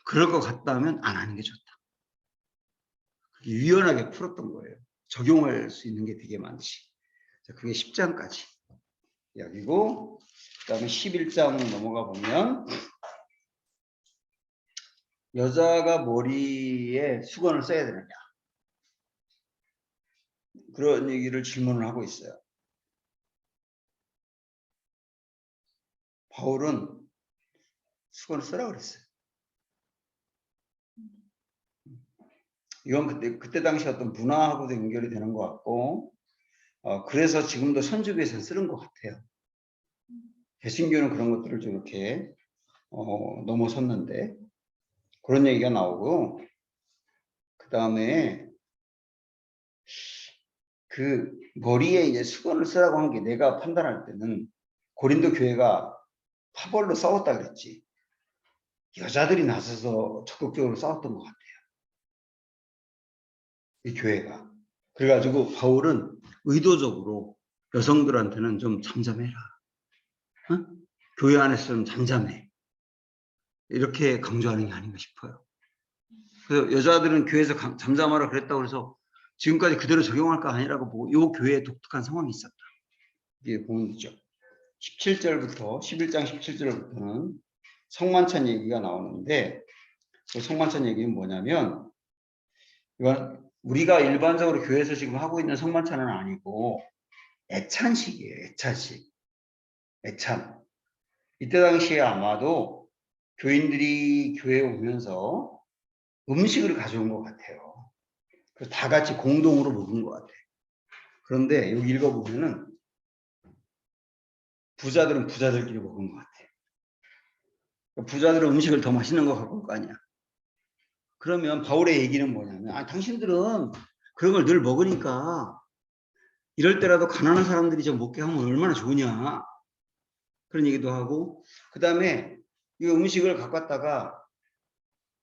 그럴 것 같다면 안 하는 게 좋다. 유연하게 풀었던 거예요. 적용할 수 있는 게 되게 많지. 자, 그게 10장까지 이야기고, 그 다음에 11장 넘어가 보면 여자가 머리에 수건을 써야 되느냐, 그런 얘기를 질문을 하고 있어요. 바울은 수건을 쓰라고 그랬어요. 이건 그때 당시 어떤 문화하고도 연결이 되는 것 같고, 그래서 지금도 선주교에서 쓰는 것 같아요. 개신교는 그런 것들을 좀 이렇게 넘어섰는데 그런 얘기가 나오고, 그 다음에 그 머리에 이제 수건을 쓰라고 한 게 내가 판단할 때는 고린도 교회가 파벌로 싸웠다 그랬지. 여자들이 나서서 적극적으로 싸웠던 것 같아요. 이 교회가. 그래가지고 바울은 의도적으로 여성들한테는 좀 잠잠해라. 어? 교회 안에서는 잠잠해. 이렇게 강조하는 게 아닌가 싶어요. 그래서 여자들은 교회에서 잠잠하라 그랬다고 해서 지금까지 그대로 적용할 거 아니라고 보고 이 교회에 독특한 상황이 있었다. 이게 보면 되죠. 17절부터 11장 17절부터는 성만찬 얘기가 나오는데 그 성만찬 얘기는 뭐냐면 이건 우리가 일반적으로 교회에서 지금 하고 있는 성만찬은 아니고 애찬식이에요. 애찬식. 애찬. 이때 당시에 아마도 교인들이 교회에 오면서 음식을 가져온 것 같아요. 그래서 다 같이 공동으로 먹은 것 같아요. 그런데 여기 읽어보면은 부자들은 부자들끼리 먹은 것 같아요. 부자들은 음식을 더 맛있는 거 갖고 올 거 아니야. 그러면 바울의 얘기는 뭐냐면 당신들은 그런 걸 늘 먹으니까 이럴 때라도 가난한 사람들이 좀 먹게 하면 얼마나 좋으냐. 그런 얘기도 하고 그 다음에 이 음식을 갖고 왔다가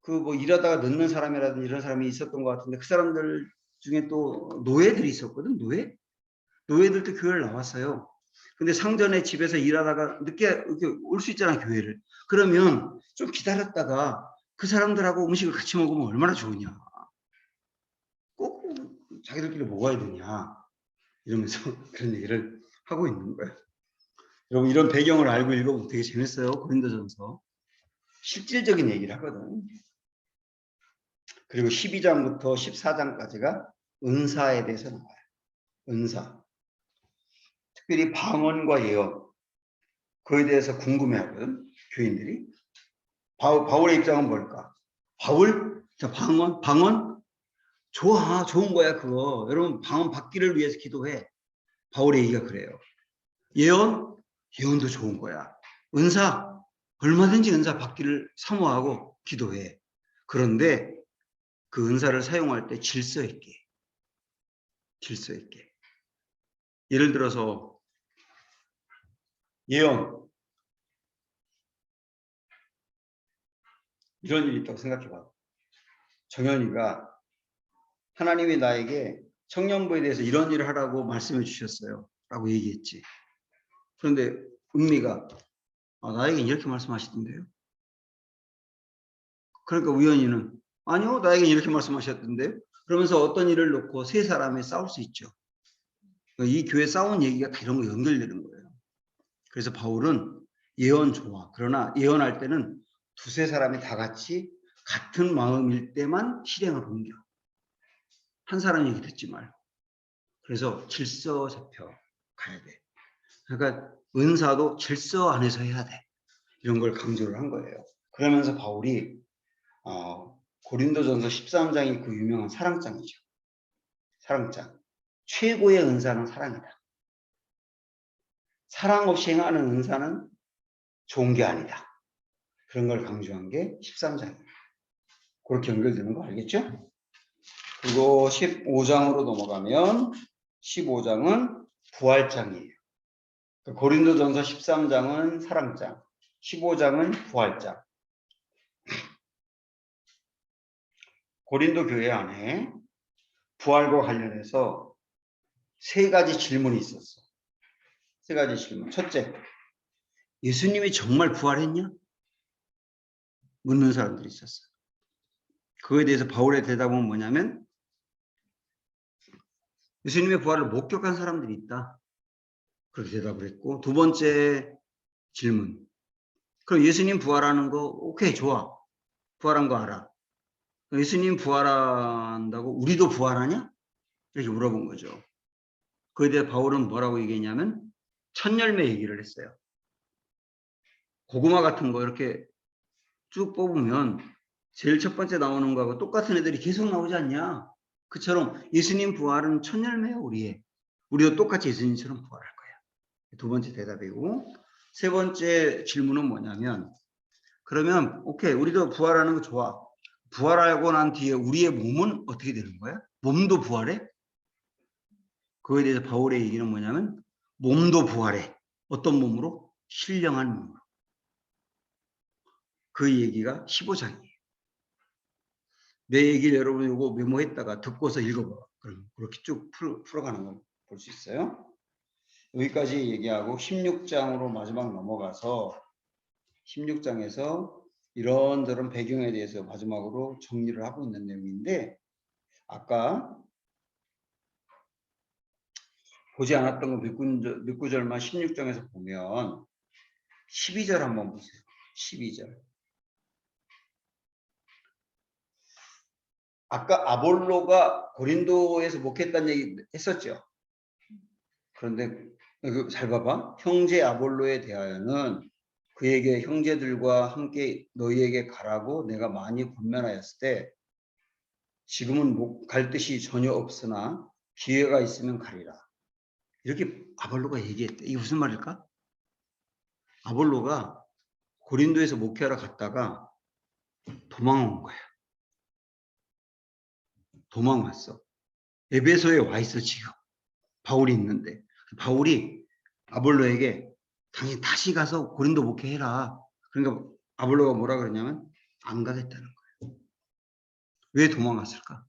그 뭐 일하다가 늦는 사람이라든지 이런 사람이 있었던 것 같은데 그 사람들 중에 또 노예들이 있었거든. 노예들도 교회를 나왔어요. 근데 상전의 집에서 일하다가 늦게 이렇게 올 수 있잖아, 교회를. 그러면 좀 기다렸다가 그 사람들하고 음식을 같이 먹으면 얼마나 좋으냐. 꼭 자기들끼리 먹어야 되냐. 이러면서 그런 얘기를 하고 있는 거예요. 여러분 이런 배경을 알고 읽어보면 되게 재밌어요. 고린도전서. 실질적인 얘기를 하거든. 그리고 12장부터 14장까지가 은사에 대해서 나와요. 은사. 특별히 방언과 예언. 그에 대해서 궁금해하거든. 교인들이. 바울의 입장은 뭘까? 바울? 자, 방언? 좋아. 좋은 거야, 그거. 여러분, 방언 받기를 위해서 기도해. 바울의 얘기가 그래요. 예언? 예언도 좋은 거야. 은사? 얼마든지 은사 받기를 사모하고 기도해. 그런데 그 은사를 사용할 때 질서 있게. 예를 들어서 예언. 이런 일이 있다고 생각해봐. 정현이가 하나님이 나에게 청년부에 대해서 이런 일을 하라고 말씀해 주셨어요. 라고 얘기했지. 그런데 은미가 나에겐 이렇게 말씀하시던데요. 그러니까 우연히는 아니요, 나에겐 이렇게 말씀하셨던데요. 그러면서 어떤 일을 놓고 세 사람이 싸울 수 있죠. 이 교회 싸운 얘기가 다 이런 거 연결되는 거예요. 그래서 바울은 예언 좋아. 그러나 예언할 때는 두세 사람이 다 같이 같은 마음일 때만 실행을 옮겨. 한 사람 얘기 듣지 말고. 그래서 질서 잡혀 가야 돼. 그러니까 은사도 질서 안에서 해야 돼. 이런 걸 강조를 한 거예요. 그러면서 바울이 고린도전서 13장이 그 유명한 사랑장이죠. 사랑장. 최고의 은사는 사랑이다. 사랑 없이 행하는 은사는 좋은 게 아니다. 그런 걸 강조한 게 13장이에요. 그렇게 연결되는 거 알겠죠? 그리고 15장으로 넘어가면 15장은 부활장이에요. 고린도전서 13장은 사랑장, 15장은 부활장. 고린도 교회 안에 부활과 관련해서 세 가지 질문이 있었어. 세 가지 질문. 첫째, 예수님이 정말 부활했냐? 묻는 사람들이 있었어요. 그거에 대해서 바울의 대답은 뭐냐면 예수님의 부활을 목격한 사람들이 있다. 그렇게 대답을 했고, 두 번째 질문. 그럼 예수님 부활하는 거 오케이, 좋아. 부활한 거 알아. 예수님 부활한다고 우리도 부활하냐? 이렇게 물어본 거죠. 그에 대해 바울은 뭐라고 얘기했냐면 첫 열매 얘기를 했어요. 고구마 같은 거 이렇게 쭉 뽑으면 제일 첫 번째 나오는 거하고 똑같은 애들이 계속 나오지 않냐? 그처럼 예수님 부활은 첫 열매야, 우리도 똑같이 예수님처럼 부활할 거야. 두 번째 대답이고, 세 번째 질문은 뭐냐면 그러면 오케이, 우리도 부활하는 거 좋아. 부활하고 난 뒤에 우리의 몸은 어떻게 되는 거야? 몸도 부활해? 그거에 대해서 바울의 얘기는 뭐냐면 몸도 부활해. 어떤 몸으로? 신령한 몸으로. 그 얘기가 15장이에요. 내 얘기를 여러분 이거 메모했다가 듣고서 읽어봐. 그럼 그렇게 쭉 풀어가는 걸 볼 수 있어요. 여기까지 얘기하고 16장으로 마지막 넘어가서 16장에서 이런저런 배경에 대해서 마지막으로 정리를 하고 있는 내용인데 아까 보지 않았던 거 몇 구절만 16장에서 보면 12절 한번 보세요. 12절. 아까 아볼로가 고린도에서 목회했다는 얘기 했었죠. 그런데 잘 봐봐. 형제 아볼로에 대하여는 그에게 형제들과 함께 너희에게 가라고 내가 많이 권면하였을 때 지금은 갈 뜻이 전혀 없으나 기회가 있으면 가리라. 이렇게 아볼로가 얘기했대. 이게 무슨 말일까? 아볼로가 고린도에서 목회하러 갔다가 도망온 거야. 도망왔어. 에베소에 와 있어 지금. 바울이 있는데. 바울이 아볼로에게 당연히 다시 가서 고린도 목회해라. 그러니까 아볼로가 뭐라 그러냐면 안 가겠다는 거예요. 왜 도망갔을까?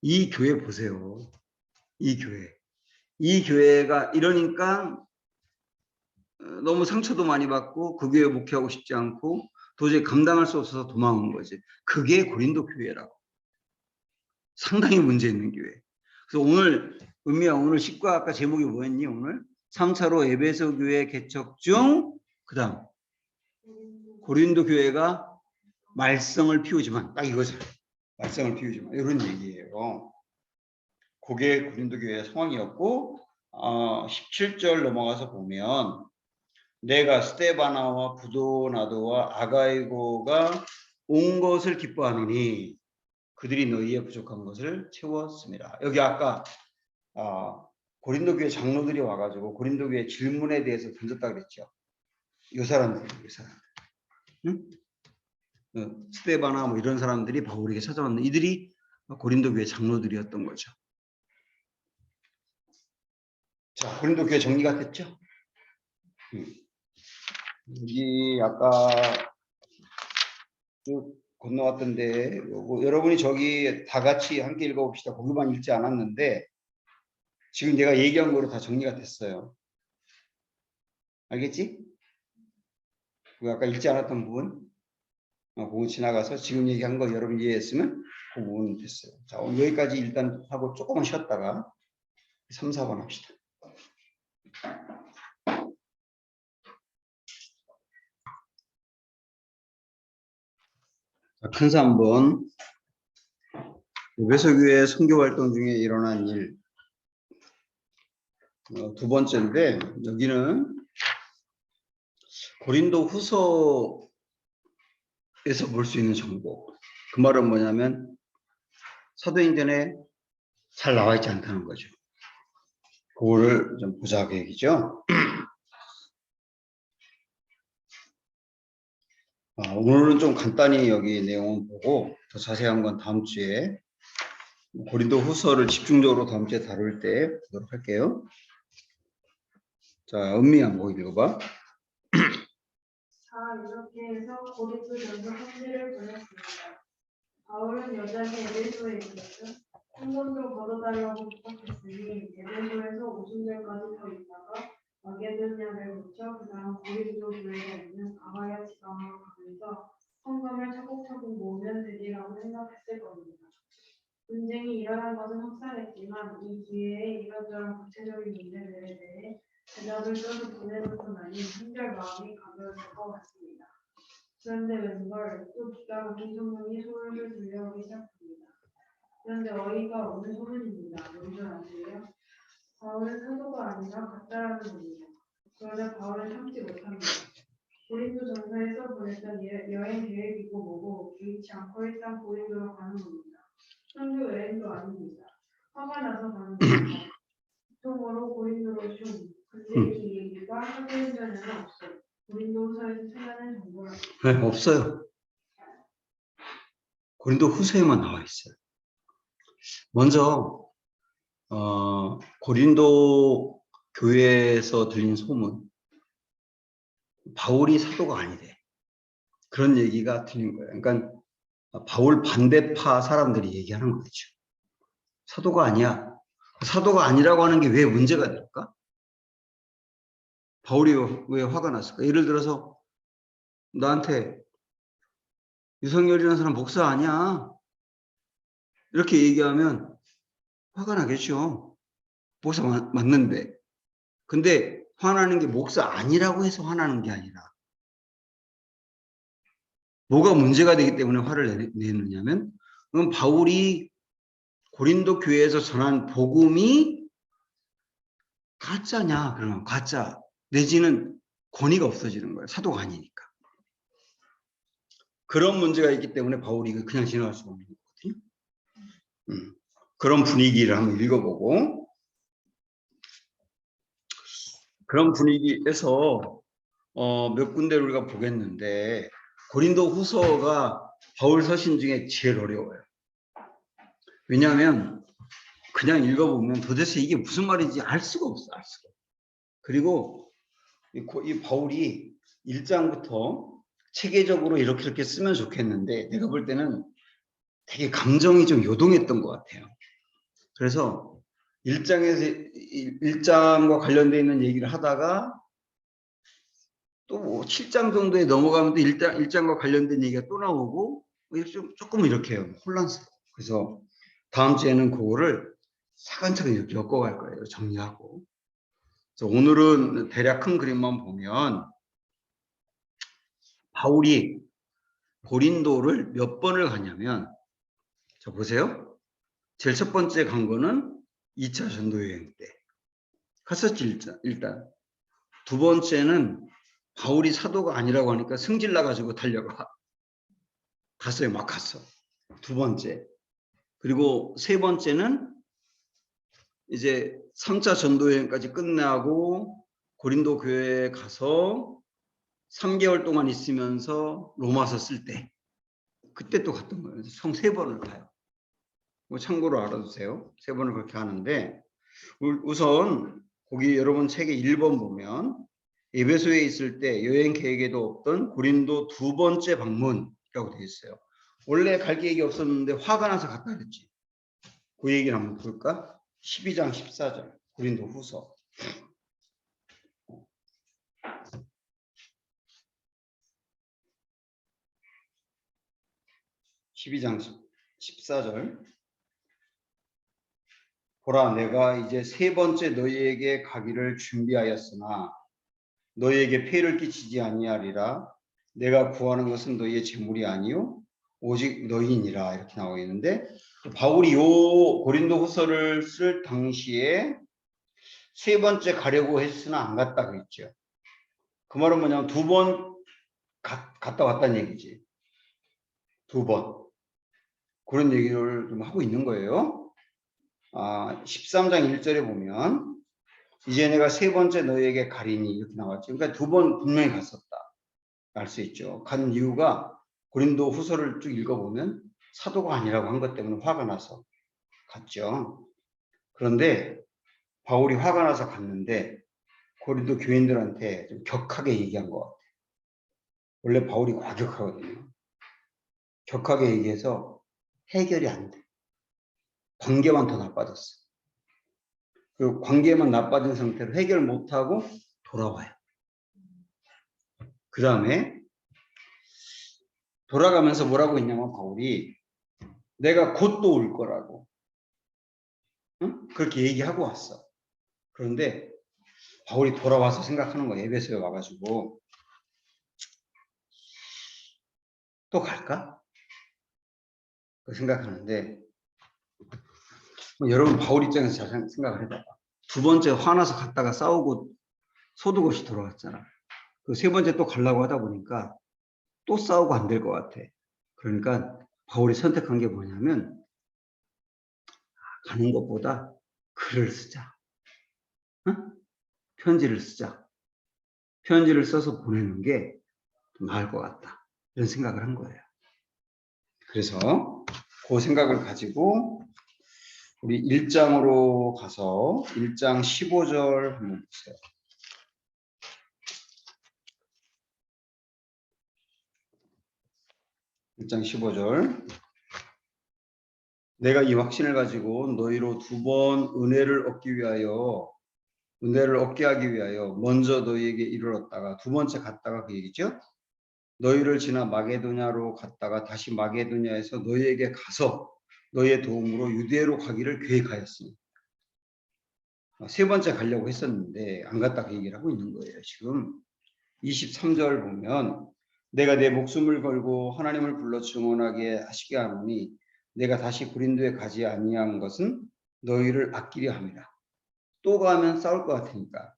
이 교회 보세요. 이 교회. 이 교회가 이러니까 너무 상처도 많이 받고 그 교회 목회하고 싶지 않고 도저히 감당할 수 없어서 도망온 거지. 그게 고린도 교회라고. 상당히 문제 있는 교회. 그래서 오늘 은미야 오늘 10과 아까 제목이 뭐였니 오늘? 3차로 에베소 교회 개척 중 그다음 고린도 교회가 말썽을 피우지만 딱 이거죠. 말썽을 피우지만 이런 얘기예요. 그게 고린도 교회의 상황이었고 17절 넘어가서 보면 내가 스데바나와 부도나도와 아가이고가 온 것을 기뻐하노니 그들이 너희의 부족한 것을 채웠습니다. 여기 아까 고린도 교회 장로들이 와가지고 고린도 교회 질문에 대해서 던졌다 그랬죠. 이 사람들. 응? 스데바나 뭐 이런 사람들이 바울에게 찾아왔는데 이들이 고린도 교회 장로들이었던 거죠. 자, 고린도 교회 정리가 됐죠? 여기 아까 쭉 건너왔던데 여러분이 저기 다 같이 함께 읽어봅시다. 거기만 읽지 않았는데 지금 내가 얘기한 거로 다 정리가 됐어요. 알겠지? 그 아까 읽지 않았던 부분 부분 지나가서 지금 얘기한 거 여러분 이해했으면 그 부분 됐어요. 자, 오늘 여기까지 일단 하고 조금만 쉬었다가 3, 4번 합시다. 자, 큰사 한번 에베소교회 선교활동 중에 일어난 일 두 번째인데 여기는 고린도 후서에서 볼 수 있는 정보. 그 말은 뭐냐면 사도행전에 잘 나와 있지 않다는 거죠. 그거를 좀 보자 그 얘기죠. 오늘은 좀 간단히 여기 내용을 보고 더 자세한 건 다음 주에 고린도 후서를 집중적으로 다음 주에 다룰 때 보도록 할게요. 자, 은미 한번 읽어봐. 자, 이렇게 해서 고린도전서 3지를 보냈습니다. 바울은 여전히 에베소에 있었죠. 한 번도 걷어달라고 부탁했으니 에베소에서 오순절까지 더 있다가 마게도냐를 거쳐 그 다음 고린도 교회가 있는 아가야 지방으로 가면서 성감을 차곡차곡 모으면 되리라고 생각했을 겁니다. 분쟁이 일어난 것은 확실했지만 이 기회에 이런저런 구체적인 문제들에 대해 대답을 써서 보내놓고 나니 한결 마음이 가벼워질 것 같습니다. 그런데 웬걸 또 기가 막힌 소문이 소울을 들려오기 시작합니다. 그런데 어이가 없는 소문입니다. 뭔 줄 아세요? 바울은 사도가 아니라 가짜라는 겁니다. 그러자 바울은 참지 못합니다. 고린도 전서에서 보냈던 여행 계획이고 뭐고 개의치 않고 일단 고린도로 가는 겁니다. 선교 여행도 아닙니다. 화가 나서 가는 겁니다. 보통으로 고린도로 좀. 근데 이 얘기가 사도행전에는 없어요. 고린도서에서 찾아낸 정보랍니다. 네, 없어요. 고린도 후서에만 나와 있어요. 먼저 고린도 교회에서 들린 소문, 바울이 사도가 아니래. 그런 얘기가 들린 거예요. 그러니까 바울 반대파 사람들이 얘기하는 거죠. 사도가 아니야. 사도가 아니라고 하는 게 왜 문제가 될까? 바울이 왜 화가 났을까? 예를 들어서 나한테 유성열이라는 사람 목사 아니야. 이렇게 얘기하면 화가 나겠죠. 목사 맞는데. 근데 화나는 게 목사 아니라고 해서 화나는 게 아니라 뭐가 문제가 되기 때문에 화를 내느냐면 그럼 바울이 고린도 교회에서 전한 복음이 가짜냐? 그러면 가짜 내지는 권위가 없어지는 거예요. 사도가 아니니까. 그런 문제가 있기 때문에 바울이 그냥 지나갈 수가 없는 거거든요. 그런 분위기를 한번 읽어보고 그런 분위기에서 몇 군데를 우리가 보겠는데 고린도 후서가 바울 서신 중에 제일 어려워요. 왜냐하면 그냥 읽어보면 도대체 이게 무슨 말인지 알 수가 없어. 알 수가. 그리고 이 바울이 1장부터 체계적으로 이렇게 쓰면 좋겠는데 내가 볼 때는 되게 감정이 좀 요동했던 것 같아요. 그래서 1장과 관련되어 있는 얘기를 하다가 또 7장 정도에 넘어가면 또 1장과 관련된 얘기가 또 나오고 조금 이렇게 혼란스러워. 그래서 다음 주에는 그거를 차근차근 이렇게 엮어갈 거예요. 정리하고. 그래서 오늘은 대략 큰 그림만 보면 바울이 고린도를 몇 번을 가냐면 자 보세요. 제일 첫 번째 간 거는 2차 전도여행 때 갔었지 일단. 두 번째는 바울이 사도가 아니라고 하니까 승질 나가지고 달려가. 갔어요. 막 갔어. 두 번째. 그리고 세 번째는 이제 3차 전도여행까지 끝나고 고린도 교회에 가서 3개월 동안 있으면서 로마서 쓸 때 그때 또 갔던 거예요. 총 3번을 가요. 뭐 참고로 알아두세요. 3번을 그렇게 하는데 우선 거기 여러분 책에 1번 보면 에베소에 있을 때 여행 계획에도 없던 고린도 두 번째 방문이라고 되어 있어요. 원래 갈 계획이 없었는데 화가 나서 갔다 그랬지. 그 얘기를 한번 볼까? 12장 14절 고린도 후서. 12장 14절. 보라 내가 이제 세 번째 너희에게 가기를 준비하였으나 너희에게 폐를 끼치지 아니하리라. 내가 구하는 것은 너희의 재물이 아니요 오직 너희니라. 이렇게 나와 있는데 바울이 요 고린도 후서를 쓸 당시에 세 번째 가려고 했으나 안 갔다고 했죠. 그 말은 뭐냐면 2번 갔다 왔다는 얘기지. 2번. 그런 얘기를 좀 하고 있는 거예요. 13장 1절에 보면 이제 내가 세 번째 너희에게 가리니 이렇게 나왔죠. 그러니까 2번 분명히 갔었다. 알 수 있죠. 간 이유가 고린도 후서를 쭉 읽어보면 사도가 아니라고 한 것 때문에 화가 나서 갔죠. 그런데 바울이 화가 나서 갔는데 고린도 교인들한테 좀 격하게 얘기한 것 같아요. 원래 바울이 과격하거든요. 격하게 얘기해서 해결이 안 돼. 관계만 더 나빠졌어. 그 관계만 나빠진 상태로 해결 못하고 돌아와요. 그 다음에 돌아가면서 뭐라고 했냐면 바울이 내가 곧 또 올 거라고 응? 그렇게 얘기하고 왔어. 그런데 바울이 돌아와서 생각하는 거예요. 에베소에 와가지고 또 갈까? 그 생각하는데 여러분 바울 입장에서 잘 생각을 해봐봐. 두 번째 화나서 갔다가 싸우고 소득 없이 돌아왔잖아. 그 세 번째 또 가려고 하다 보니까 또 싸우고 안 될 것 같아. 그러니까 바울이 선택한 게 뭐냐면 가는 것보다 글을 쓰자. 응? 편지를 쓰자. 편지를 써서 보내는 게 좀 나을 것 같다. 이런 생각을 한 거예요. 그래서 그 생각을 가지고 우리 1장으로 가서 1장 15절 한번 보세요. 1장 15절. 내가 이 확신을 가지고 너희로 2번 은혜를 얻게 하기 위하여 먼저 너희에게 이르렀다가 두 번째 갔다가 그 얘기죠. 너희를 지나 마게도냐로 갔다가 다시 마게도냐에서 너희에게 가서 너희의 도움으로 유대로 가기를 계획하였습니다. 세 번째 가려고 했었는데 안 갔다 그 얘기를 하고 있는 거예요. 지금 23절 보면 내가 내 목숨을 걸고 하나님을 불러 증언하게 하시게 하노니 내가 다시 고린도에 가지 아니한 것은 너희를 아끼려 함이라. 또 가면 싸울 것 같으니까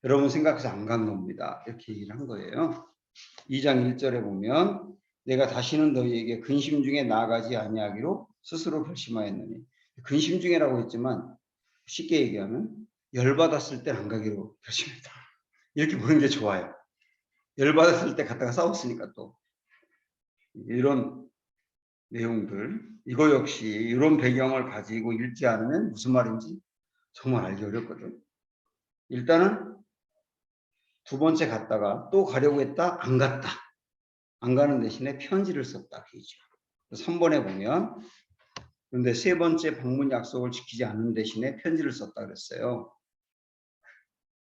여러분 생각해서 안 간 겁니다. 이렇게 얘기를 한 거예요. 2장 1절에 보면 내가 다시는 너희에게 근심 중에 나아가지 아니하기로 스스로 결심하였느니 근심 중에라고 했지만 쉽게 얘기하면 열받았을 때 안 가기로 결심했다. 이렇게 보는 게 좋아요. 열받았을 때 갔다가 싸웠으니까 또 이런 내용들 이거 역시 이런 배경을 가지고 읽지 않으면 무슨 말인지 정말 알기 어렵거든. 일단은 두 번째 갔다가 또 가려고 했다 안 갔다. 안 가는 대신에 편지를 썼다. 그죠. 3번에 보면 그런데 세 번째 방문 약속을 지키지 않는 대신에 편지를 썼다 그랬어요.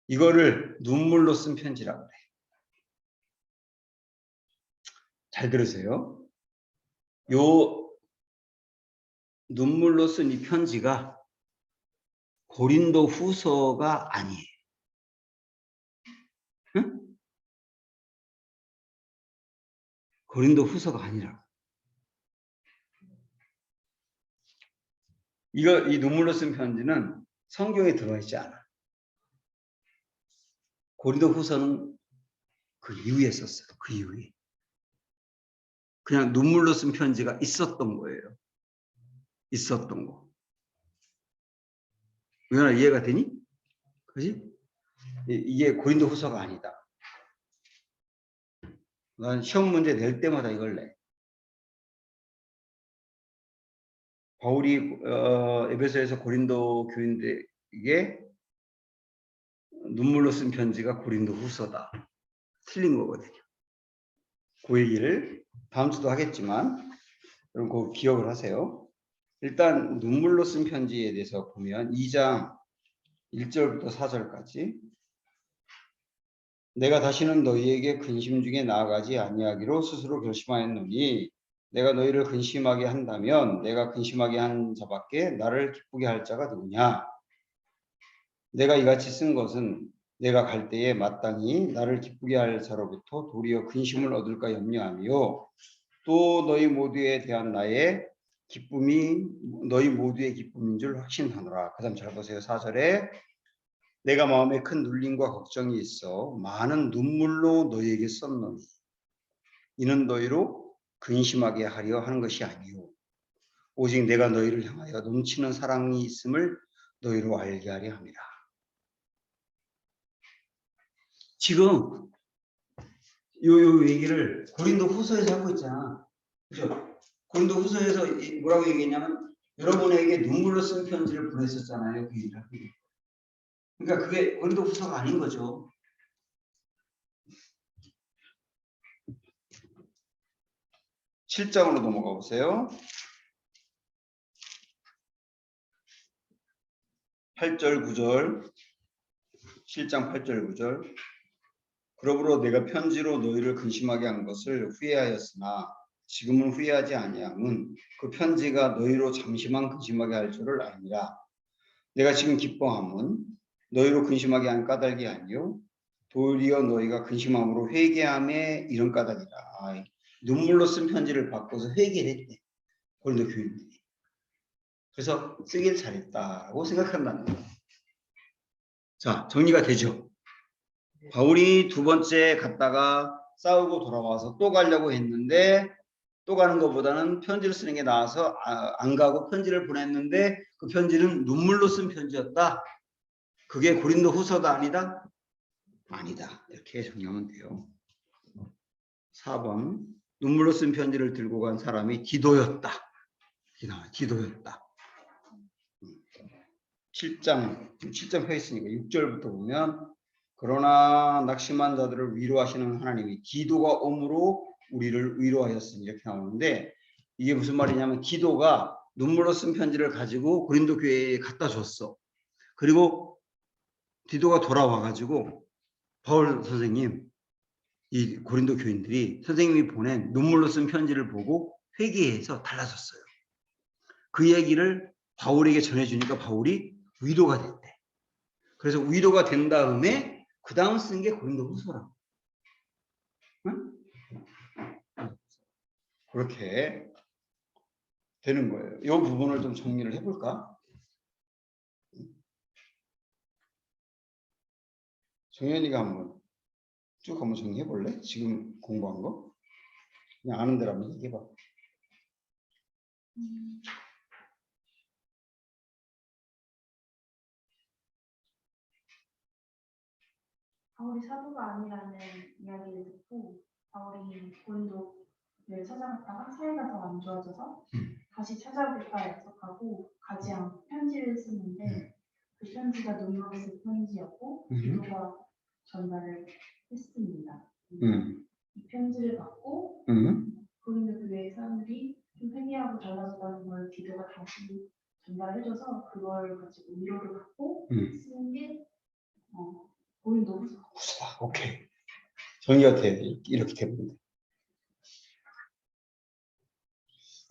이거를 눈물로 쓴 편지라고 그래. 잘 들으세요. 요 눈물로 쓴 이 편지가 고린도 후서가 아니에요. 응? 고린도 후서가 아니라고. 이 눈물로 쓴 편지는 성경에 들어가 있지 않아. 고린도 후서는 그 이후에 썼어요. 그 이후에. 그냥 눈물로 쓴 편지가 있었던 거예요. 있었던 거. 우연아 이해가 되니? 그지? 이게 고린도 후서가 아니다. 난 시험 문제 낼 때마다 이걸 내. 바울이 에베소에서 고린도 교인들에게 눈물로 쓴 편지가 고린도 후서다. 틀린 거거든요. 그 얘기를 다음 주도 하겠지만 여러분 그거 기억을 하세요. 일단 눈물로 쓴 편지에 대해서 보면 2장 1절부터 4절까지 내가 다시는 너희에게 근심 중에 나아가지 아니하기로 스스로 결심하였노니 내가 너희를 근심하게 한다면 내가 근심하게 한 자밖에 나를 기쁘게 할 자가 누구냐. 내가 이같이 쓴 것은 내가 갈 때에 마땅히 나를 기쁘게 할 자로부터 도리어 근심을 얻을까 염려하며 또 너희 모두에 대한 나의 기쁨이 너희 모두의 기쁨인 줄 확신하노라. 그 다음 잘 보세요. 4절에 내가 마음에 큰 눌림과 걱정이 있어 많은 눈물로 너희에게 썼노니 이는 너희로 근심하게 하려 하는 것이 아니요 오직 내가 너희를 향하여 넘치는 사랑이 있음을 너희로 알게 하려 함이라. 지금 요 얘기를 고린도 후서에서 하고 있잖아. 그죠? 고린도 후서에서 뭐라고 얘기했냐면 여러분에게 눈물로 쓴 편지를 보냈었잖아요. 그 얘기를. 그러니까 그게 고린도 후서가 아닌 거죠. 7장으로 넘어가 보세요. 8절 9절 7장 8절 9절 그러므로 내가 편지로 너희를 근심하게 한 것을 후회하였으나 지금은 후회하지 아니함은 그 편지가 너희로 잠시만 근심하게 할 줄을 아니라 내가 지금 기뻐함은 너희로 근심하게 한 까닭이 아니요 도리어 너희가 근심함으로 회개함에 이런 까닭이라. 눈물로 쓴 편지를 바꿔서 회개를 했대. 고린도 교인들이. 그래서 쓰길 잘했다고 생각한다는 거예요. 자, 정리가 되죠? 바울이 두 번째 갔다가 싸우고 돌아와서 또 가려고 했는데 또 가는 것보다는 편지를 쓰는 게 나아서 안 가고 편지를 보냈는데 그 편지는 눈물로 쓴 편지였다. 그게 고린도 후서가 아니다? 아니다. 이렇게 정리하면 돼요. 4번 눈물로 쓴 편지를 들고 간 사람이 디도였다. 이렇게 나와요. 기도였다. 7장 펴 있으니까 6절부터 보면 그러나 낙심한 자들을 위로하시는 하나님이 기도가 옴으로 우리를 위로하였으니 이렇게 나오는데 이게 무슨 말이냐면 기도가 눈물로 쓴 편지를 가지고 고린도 교회에 갖다 줬어. 그리고 디도가 돌아와 가지고 바울 선생님 이 고린도 교인들이 선생님이 보낸 눈물로 쓴 편지를 보고 회개해서 달라졌어요. 그 얘기를 바울에게 전해주니까 바울이 위로가 됐대. 그래서 위로가 된 다음에 그 다음 쓴 게 고린도후서라고. 응? 그렇게 되는 거예요. 이 부분을 좀 정리를 해볼까? 정현이가 쭉 한번 정리해 볼래? 지금 공부한 거? 그냥 아는 대로 한번 얘기해 봐. 바울이 사도가 아니라는 이야기를 듣고 바울이 고린도를 찾아갔다가 사이가 더 안 좋아져서 다시 찾아오겠다 약속하고 가지 않고 편지를 쓰는데 그 편지가 눈물로 쓴 편지였고 디도가 전달을 했습니다. 이 편지를 받고 고린도 교회 사람들이 좀 회개하고 달라졌다는 걸 디도가 다시 전달해줘서 그걸 가지고 위로를 받고 쓰는 게 고린도후서. 오케이. 정리가 돼. 이렇게 되면 돼.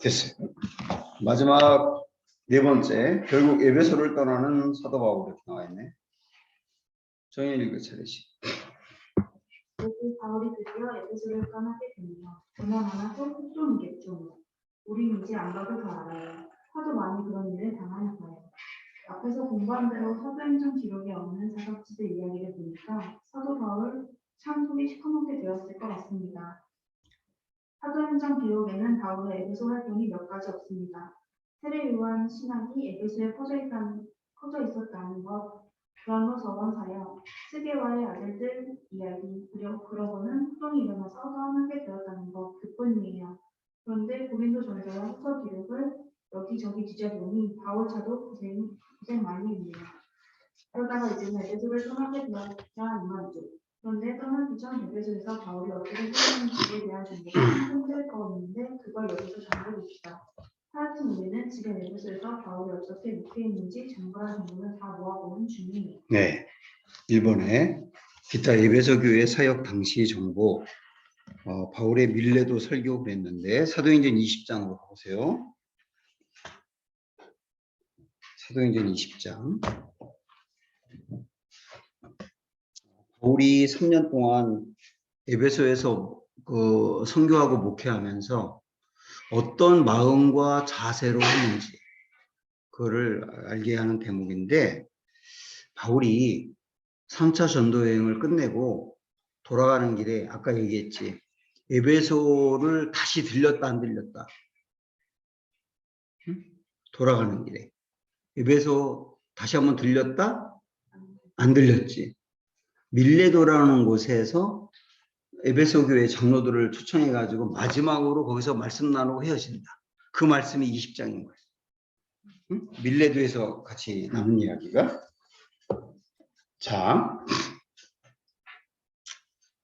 됐어요. 마지막 네 번째, 결국 에베소를 떠나는 사도 바울 이렇게 나와 있네. 정현이 읽어 차례시. 그래서 바울이 드디어 에베소를 떠나게 됩니다. 그나마나도 속종이겠죠. 우린 이제 안 가도 다 알아요. 하도 많이 그런 일을 당하니까요. 앞에서 공부한 대로 사도행전 기록에 없는 사각지대 이야기를 보니까 사도 바울 참 속이 시커멓게 되었을 것 같습니다. 사도행전 기록에는 바울의 에베소 활동이 몇 가지 없습니다. 세례요한 신학이 에베소에 퍼져 있었다는 것, 브라노서원 사역, 스게와의 아들들 이야기, 그러고는 후동이 일어나서 떠나게 되었다는 것, 그뿐이에요. 그런데 고린도전서와 후서 기록을 여기저기 뒤져보니 바울차도 고생 많이 했네요. 그러다가 이제는 에베소를 떠나게 되었다 이 말이죠. 그런데 떠나기 전 에베소에서 바울이 어떻게 살았는지에 대한 정보가 한정될 거였는데 그걸 여기서 정리해봅시다. 하여튼 우리는 지금 에베소에서 바울이 어떻게 목회했는지 정보랑 정보를 다 모아보는 중이에요. 네, 1번에 기타 에베소 교회 사역 당시 정보, 바울의 밀레도 설교 그랬는데 사도행전 20장으로 가보세요. 사도행전 20장. 바울이 3년 동안 에베소에서 선교하고 목회하면서 어떤 마음과 자세로 했는지 그거를 알게 하는 대목인데 바울이 3차 전도 여행을 끝내고 돌아가는 길에 아까 얘기했지 에베소를 다시 들렸다 안 들렸다? 응? 돌아가는 길에 에베소 다시 한번 들렸다? 안 들렸지. 밀레도라는 곳에서 에베소 교회 장로들을 초청해 가지고 마지막으로 거기서 말씀 나누고 헤어진다. 그 말씀이 20장인 거예요. 응? 밀레도에서 같이 나눈 이야기가. 자,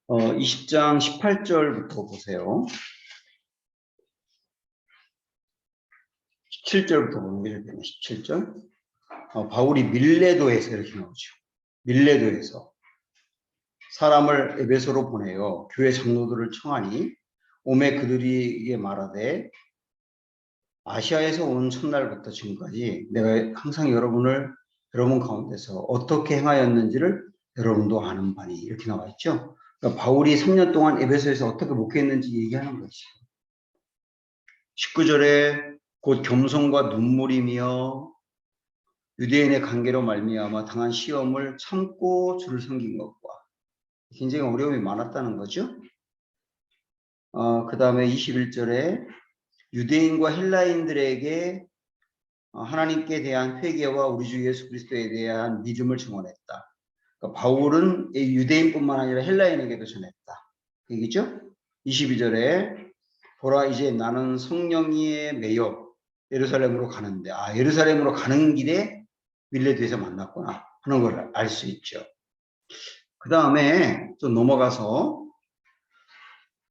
20장 18절부터 보세요. 17절부터 보는 게 되네. 17절. 바울이 밀레도에서 이렇게 나오죠. 밀레도에서 사람을 에베소로 보내요. 교회 장로들을 청하니 오매 그들에게 말하되 아시아에서 온 첫날부터 지금까지 내가 항상 여러분 가운데서 어떻게 행하였는지를 여러분도 아는 바니 이렇게 나와 있죠. 그러니까 바울이 3년 동안 에베소에서 어떻게 목회했는지 얘기하는 것이죠. 19절에 곧 겸손과 눈물이며 유대인의 관계로 말미암아 당한 시험을 참고 주를 섬긴 것과 굉장히 어려움이 많았다는 거죠. 그 다음에 21절에 유대인과 헬라인들에게 하나님께 대한 회개와 우리 주 예수 그리스도에 대한 믿음을 증언했다. 그러니까 바울은 유대인뿐만 아니라 헬라인에게도 전했다. 그 얘기죠. 22절에 보라 이제 나는 성령에 매여 예루살렘으로 가는데 예루살렘으로 가는 길에 밀레드에서 만났구나 하는 걸 알 수 있죠. 그 다음에 좀 넘어가서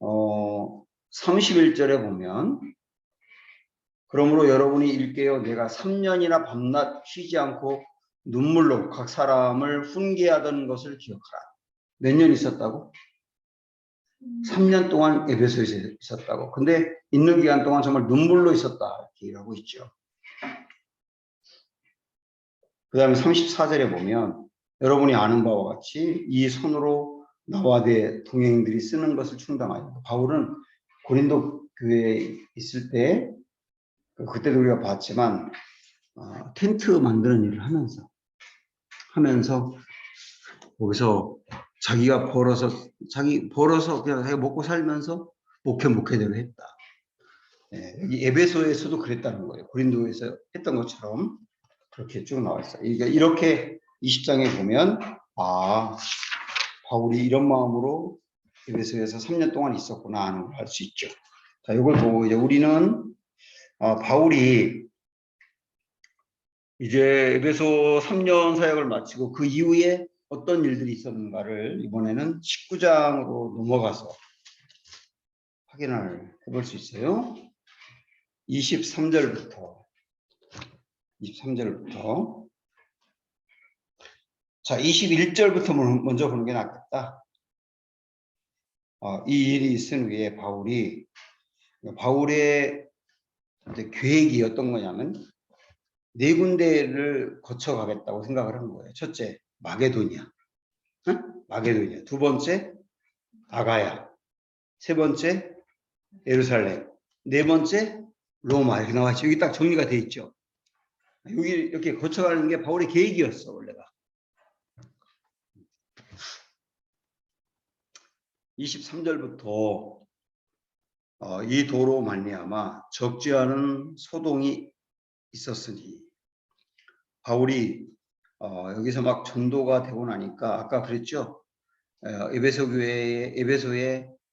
31절에 보면 그러므로 여러분이 일깨어 내가 3년이나 밤낮 쉬지 않고 눈물로 각 사람을 훈계하던 것을 기억하라. 몇 년 있었다고? 3년 동안 에베소에 있었다고. 근데 있는 기간 동안 정말 눈물로 있었다 이렇게 얘기하고 있죠. 그 다음에 34절에 보면 여러분이 아는 바와 같이 이 손으로 나와 내 동행들이 쓰는 것을 충당하여. 바울은 고린도 교회에 있을 때 그때도 우리가 봤지만 텐트 만드는 일을 하면서 거기서 자기가 벌어서 그냥 자기가 먹고 살면서 목회대로 했다. 여기 에베소에서도 그랬다는 거예요. 고린도에서 했던 것처럼 그렇게 쭉 나와 있어요. 이렇게 20장에 보면 바울이 이런 마음으로 에베소에서 3년 동안 있었구나 하는 걸 알 수 있죠. 자, 이걸 보고 이제 우리는 바울이 이제 에베소 3년 사역을 마치고 그 이후에 어떤 일들이 있었는가를 이번에는 19장으로 넘어가서 확인을 해볼 수 있어요. 23절부터 자, 21절부터 먼저 보는 게 낫겠다. 이 일이 있은 후에 바울의 계획이 어떤 거냐면 4군데를 거쳐가겠다고 생각을 한 거예요. 첫째, 마게도니아. 마게도니아. 두 번째, 아가야. 세 번째, 예루살렘. 네 번째, 로마. 이렇게 나와 있죠. 여기 딱 정리가 돼 있죠. 여기 이렇게 거쳐가는 게 바울의 계획이었어, 원래가. 23절부터 이 도로 말미암아 적지 않은 소동이 있었으니 바울이 여기서 막 전도가 되고 나니까 아까 그랬죠. 에베소에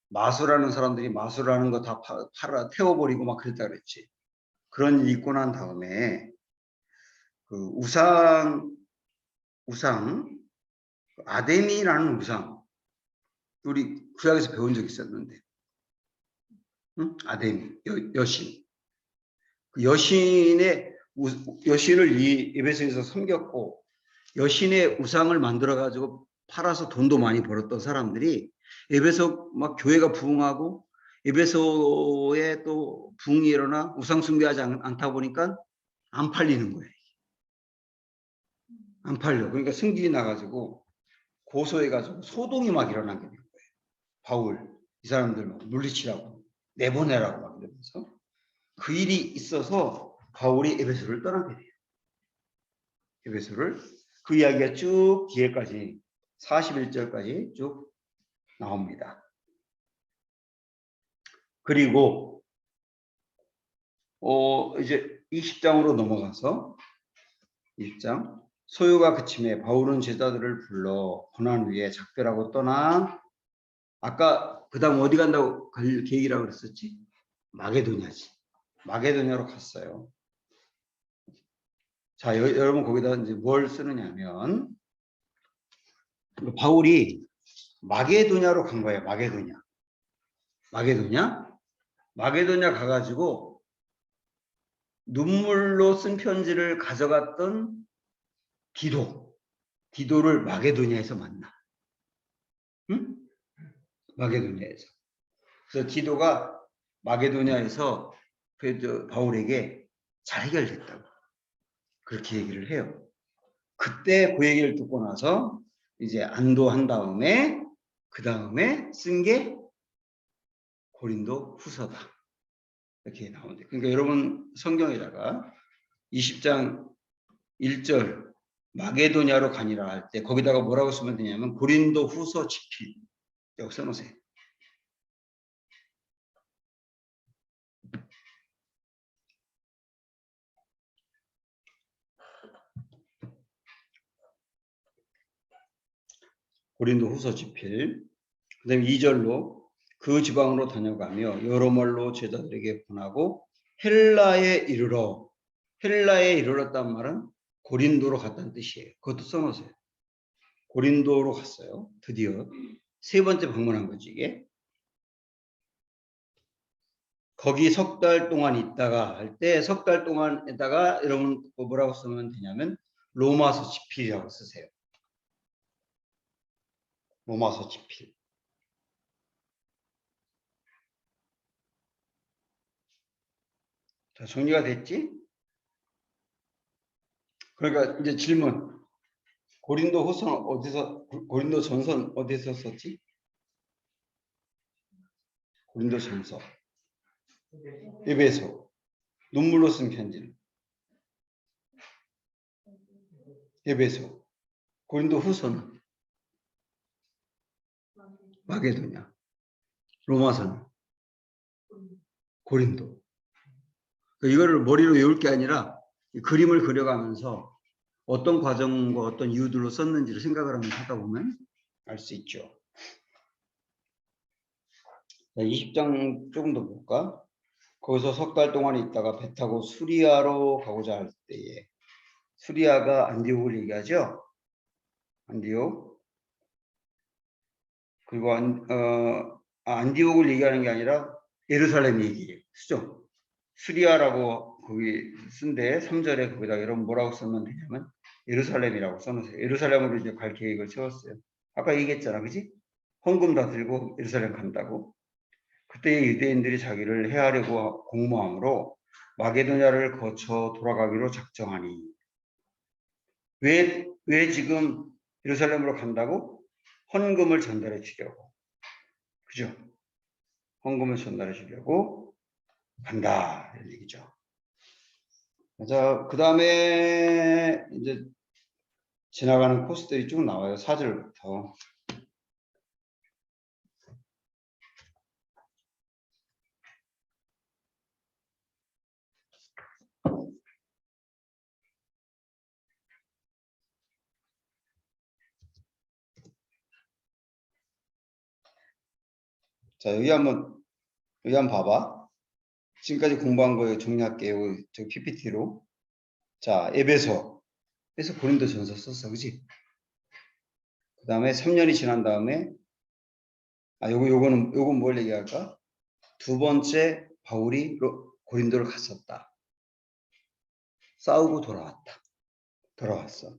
마술하는 사람들이 마술하는 거 다 팔아 태워버리고 막 그랬다 그랬지. 그런 일이 있고 난 다음에 그 우상 아데미라는 우상 우리 구약에서 배운 적 있었는데 아데미 여신 그 여신을 이 에베소에서 섬겼고 여신의 우상을 만들어 가지고 팔아서 돈도 많이 벌었던 사람들이 에베소 막 교회가 부흥하고 에베소에 또 부흥이 일어나 우상 숭배하지 않다 보니까 안 팔리는 거예요. 안 팔려. 그러니까 승질이 나가지고 고소해가지고 소동이 막 일어나게 된 거예요. 바울 이 사람들 막 물리치라고 내보내라고 막 이러면서 그 일이 있어서 바울이 에베소를 떠나게 돼요. 에베소를 그 이야기가 쭉 뒤에까지 41절까지 쭉 나옵니다. 그리고 이제 20장으로 넘어가서 20장 소요가 그침에 바울은 제자들을 불러 고난 후에 작별하고 떠나 아까 그 다음 어디 간다고 갈 계획이라고 그랬었지? 마게도냐지. 마게도냐로 갔어요. 자, 여러분 거기다 이제 뭘 쓰느냐면 바울이 마게도냐로 간 거예요. 마게도냐 가가지고 눈물로 쓴 편지를 가져갔던 디도를 마게도냐에서 만나. 응? 마게도냐에서. 그래서 디도가 마게도냐에서 바울에게 잘 해결됐다고 그렇게 얘기를 해요. 그때 그 얘기를 듣고 나서 이제 안도한 다음에 그 다음에 쓴 게 고린도 후서다. 이렇게 나오는데 그러니까 여러분 성경에다가 20장 1절 마게도냐로 가니라 할 때 거기다가 뭐라고 쓰면 되냐면 고린도 후서 집필 여기 써놓으세요. 고린도 후서 집필 그 다음에 2절로 그 지방으로 다녀가며 여러 말로 제자들에게 권하고 헬라에 이르러. 헬라에 이르렀단 말은 고린도로 갔다는 뜻이에요. 그것도 써놓으세요. 고린도로 갔어요. 드디어 세 번째 방문한 거지 이게. 거기 석 달 동안 있다가 할 때 석 달 동안에다가 여러분 뭐라고 쓰면 되냐면 로마서 지필이라고 쓰세요. 로마서 지필. 자, 정리가 됐지? 그러니까 이제 질문. 고린도 후서는 어디서, 고린도 전서는 어디서 썼지? 고린도 전서. 에베소. 눈물로 쓴 편지는 에베소. 고린도 후서는 마게도냐. 로마서는 고린도. 이거를 머리로 외울 게 아니라 이 그림을 그려가면서 어떤 과정과 어떤 이유들로 썼는지를 생각을 하면서 하다 보면 알 수 있죠. 20장 조금 더 볼까? 거기서 석 달 동안 있다가 배 타고 수리아로 가고자 할 때에, 수리아가 안디옥을 얘기하죠. 안디옥. 그리고 안디옥을 얘기하는 게 아니라 예루살렘 얘기예요. 그죠? 수리아라고 거기 쓴데 3절에 거기다 여러분 뭐라고 쓰면 되냐면 예루살렘이라고 써놓으세요. 예루살렘으로 이제 갈 계획을 세웠어요. 아까 얘기했잖아, 그지? 헌금 다 들고 예루살렘 간다고. 그때 유대인들이 자기를 해하려고 공모함으로 마게도냐를 거쳐 돌아가기로 작정하니. 왜 지금 예루살렘으로 간다고? 헌금을 전달해 주려고. 그죠? 헌금을 전달해 주려고 간다. 이런 얘기죠. 자, 그 다음에 이제 지나가는 코스들이 쭉 나와요. 4절부터. 자, 여기 한번 봐봐. 지금까지 공부한 거 정리할게요. 저 PPT로. 자, 에베소. 에서 고린도 전서 썼어. 그지? 그 다음에 3년이 지난 다음에, 요건 뭘 얘기할까? 두 번째 바울이 고린도를 갔었다. 싸우고 돌아왔어.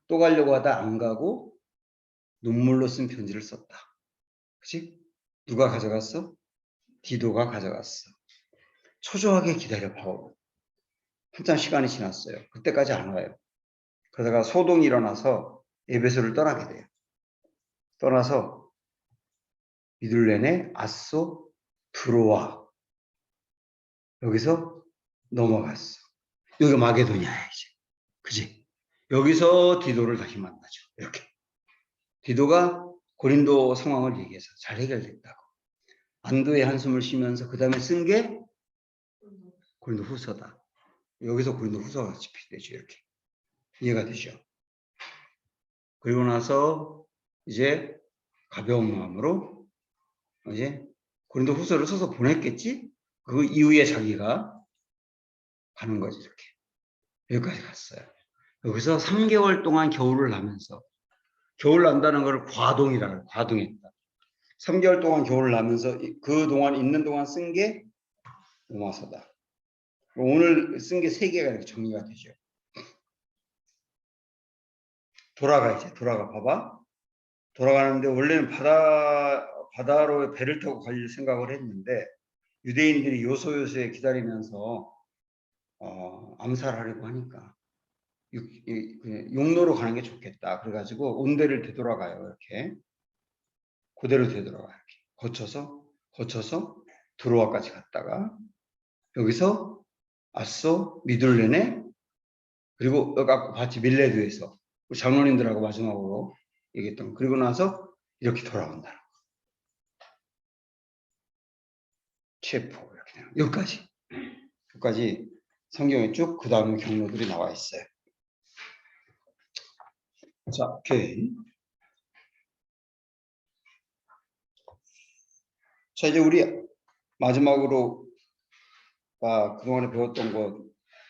또 가려고 하다 안 가고 눈물로 쓴 편지를 썼다. 그치? 누가 가져갔어? 디도가 가져갔어. 초조하게 기다려, 바울. 한참 시간이 지났어요. 그때까지 안 와요. 그러다가 소동이 일어나서 에베소를 떠나게 돼요. 떠나서 미둘렌의 아소 드로아 여기서 넘어갔어. 여기가 마게도냐야 이제. 그지? 여기서 디도를 다시 만나죠. 이렇게. 디도가 고린도 상황을 얘기해서 잘 해결됐다고. 안도의 한숨을 쉬면서 그 다음에 쓴 게 고린도 후서다. 여기서 고린도 후서가 집필되죠. 이렇게. 이해가 되죠? 그리고 나서 이제 가벼운 마음으로 이제 고린도 후서를 써서 보냈겠지? 그 이후에 자기가 가는 거지. 이렇게. 여기까지 갔어요. 여기서 3개월 동안 겨울을 나면서, 겨울 난다는 걸 과동이라고, 과동했다. 3개월 동안 겨울을 나면서 그동안 있는 동안 쓴 게 로마서다. 오늘 쓴 게 3개가 이렇게 정리가 되죠. 돌아가 봐봐. 돌아가는데 원래는 바다로 배를 타고 갈 생각을 했는데 유대인들이 요소요소에 기다리면서 암살하려고 하니까 용로로 가는 게 좋겠다. 그래가지고 온대를 되돌아가요. 이렇게. 그대로 되돌아가요. 이렇게. 거쳐서 드로아까지 갔다가 여기서 아소 미둘렌에 그리고 아까 봤지 밀레드에서 우리 장로님들하고 마지막으로 얘기했던 그리고 나서 이렇게 돌아온다. 체포 이렇게 여기까지 성경에 쭉 그 다음에 경로들이 나와 있어요. 자, 오케이. 자, 이제 우리 마지막으로 아까 그동안에 배웠던 거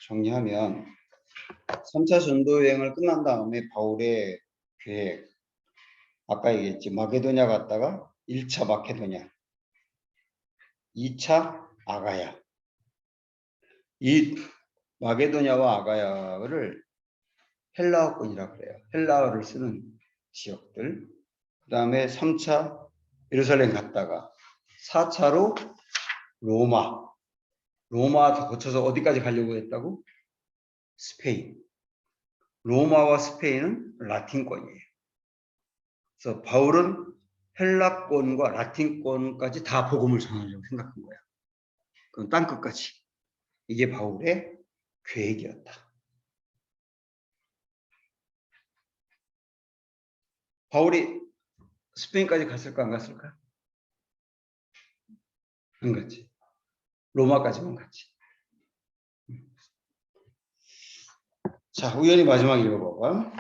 정리하면 3차 전도 여행을 끝난 다음에 바울의 계획, 아까 얘기했지, 마게도냐 갔다가 1차 마케도냐, 2차 아가야. 이 마게도냐와 아가야를 헬라어권이라 그래요. 헬라어를 쓰는 지역들. 그 다음에 3차 예루살렘 갔다가 4차로 로마 더 거쳐서 어디까지 가려고 했다고? 스페인. 로마와 스페인은 라틴권이에요. 그래서 바울은 헬라권과 라틴권까지 다 복음을 전하려고 생각한 거야. 그럼 땅끝까지. 이게 바울의 계획이었다. 바울이 스페인까지 갔을까 안 갔을까? 안 갔지. 로마까지만 갔지. 자, 우연히 마지막 읽어봐봐.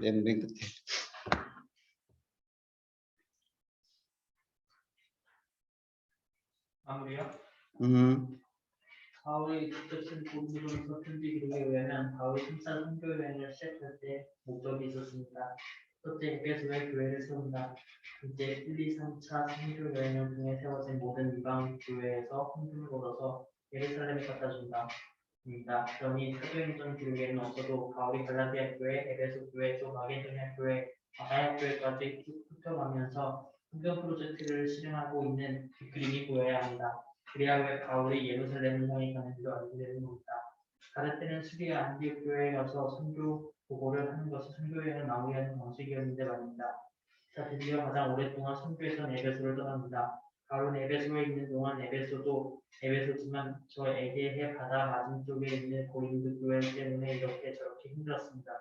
맨 끝에. 마무리요? 바울이 직접 쓴 고린도전서 편지 기록에 의하면 바울이 3차 선교 여행을 시작할 때 목적이 있었습니다. 첫째, 에베소의 교회를 세운다. 둘째, 1, 2, 3차 선교 여행을 통해 세워진 모든 이방 교회에서 헌금을 얻어서 예루살렘에 갖다 준다. 그러니 사도행전 기록에는 없어도 바울이 갈라디아 교회, 에베소 교회, 또 마게도냐 교회, 아가야 교회까지 쭉 훑어가면서 헌금 프로젝트를 실행하고 있는 그 그림이 보여야 합니다. 그래야 왜 바울이 예루살렘을 향해 가는지도 알게 되는 겁니다. 다른 때는 수리아 안디옥 교회에 가서 선교 보고를 하는 것이 선교 여행을 마무리하는 방식이었는데 말입니다. 자, 드디어 가장 오랫동안 선교했던 에베소를 떠납니다. 바울은 에베소에 있는 동안 에베소도 에베소지만 저 에게해 바다 맞은쪽에 있는 고린도 교회 때문에 이렇게 저렇게 힘들었습니다.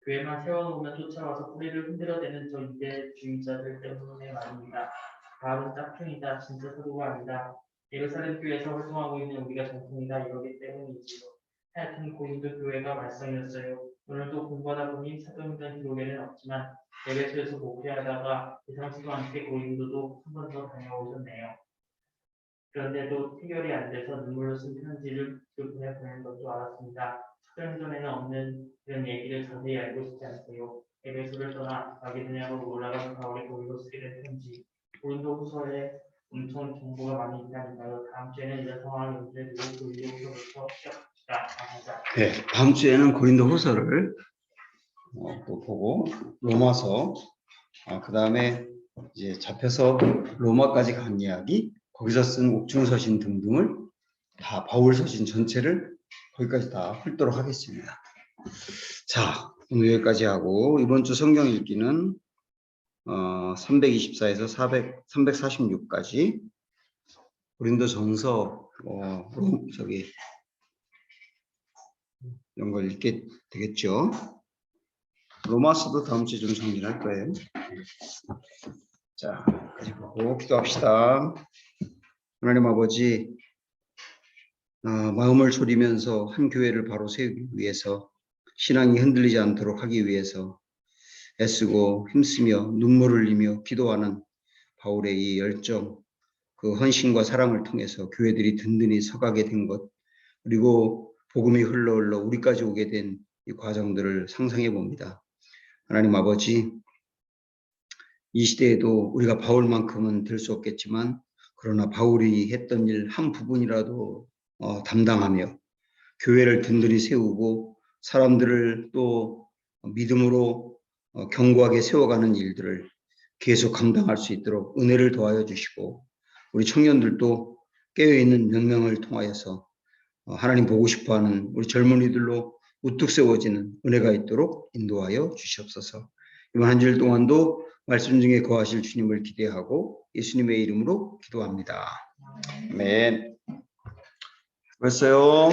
교회만 세워놓으면 쫓아와서 뿌리를 흔들어대는 저 이데주의자들 때문에 말입니다. 바울은 짝퉁이다. 진짜 사도가 아니다. 예루살렘 교회에서 활동하고 있는 우리가 정통이다. 이러기 때문이지요. 하여튼 고린도 교회가 말썽이었어요. 오늘도 공부하다 보니 사도행전 기록에는 없지만 에베소에서 목회하다가 예상치도 않게 고린도도 한 번 더 다녀오셨네요. 그런데도 해결이 안 돼서 눈물로 쓴 편지를 그분에 보낸 것도 알았습니다. 사도행전에는 없는 이런 얘기를 자세히 알고 싶지 않고요. 에베소를 떠나 마게도냐로 올라간 바울이 거기서 쓰게 된 편지. 고린도 후서에 엄청 정보가 많이 있다니까요. 다음 주에는 이런 상황을 연결해두고 고린도 후서부터 시작합시다. 네, 다음 주에는 고린도 후서를 또 보고 로마서, 그 다음에 이제 잡혀서 로마까지 간 이야기, 거기서 쓴 옥중서신 등등을 다 바울 서신 전체를 거기까지 다 훑도록 하겠습니다. 자, 오늘 여기까지 하고 이번 주 성경 읽기는 324에서 346까지 고린도 정서 이런 걸 읽게 되겠죠. 로마서도 다음 주에 좀 정리를 할 거예요. 자, 여기까지 보고 기도합시다. 하나님 아버지, 마음을 졸이면서 한 교회를 바로 세우기 위해서, 신앙이 흔들리지 않도록 하기 위해서 애쓰고 힘쓰며 눈물을 흘리며 기도하는 바울의 이 열정, 그 헌신과 사랑을 통해서 교회들이 든든히 서가게 된 것, 그리고 복음이 흘러 우리까지 오게 된 이 과정들을 상상해 봅니다. 하나님 아버지, 이 시대에도 우리가 바울만큼은 될 수 없겠지만, 그러나 바울이 했던 일 한 부분이라도 담당하며 교회를 든든히 세우고 사람들을 또 믿음으로 견고하게 세워가는 일들을 계속 감당할 수 있도록 은혜를 더하여 주시고, 우리 청년들도 깨어있는 명령을 통하여서 하나님 보고 싶어하는 우리 젊은이들로 우뚝 세워지는 은혜가 있도록 인도하여 주시옵소서. 이번 한 주일 동안도 말씀 중에 거하실 주님을 기대하고 예수님의 이름으로 기도합니다. 아멘. 수고했어요.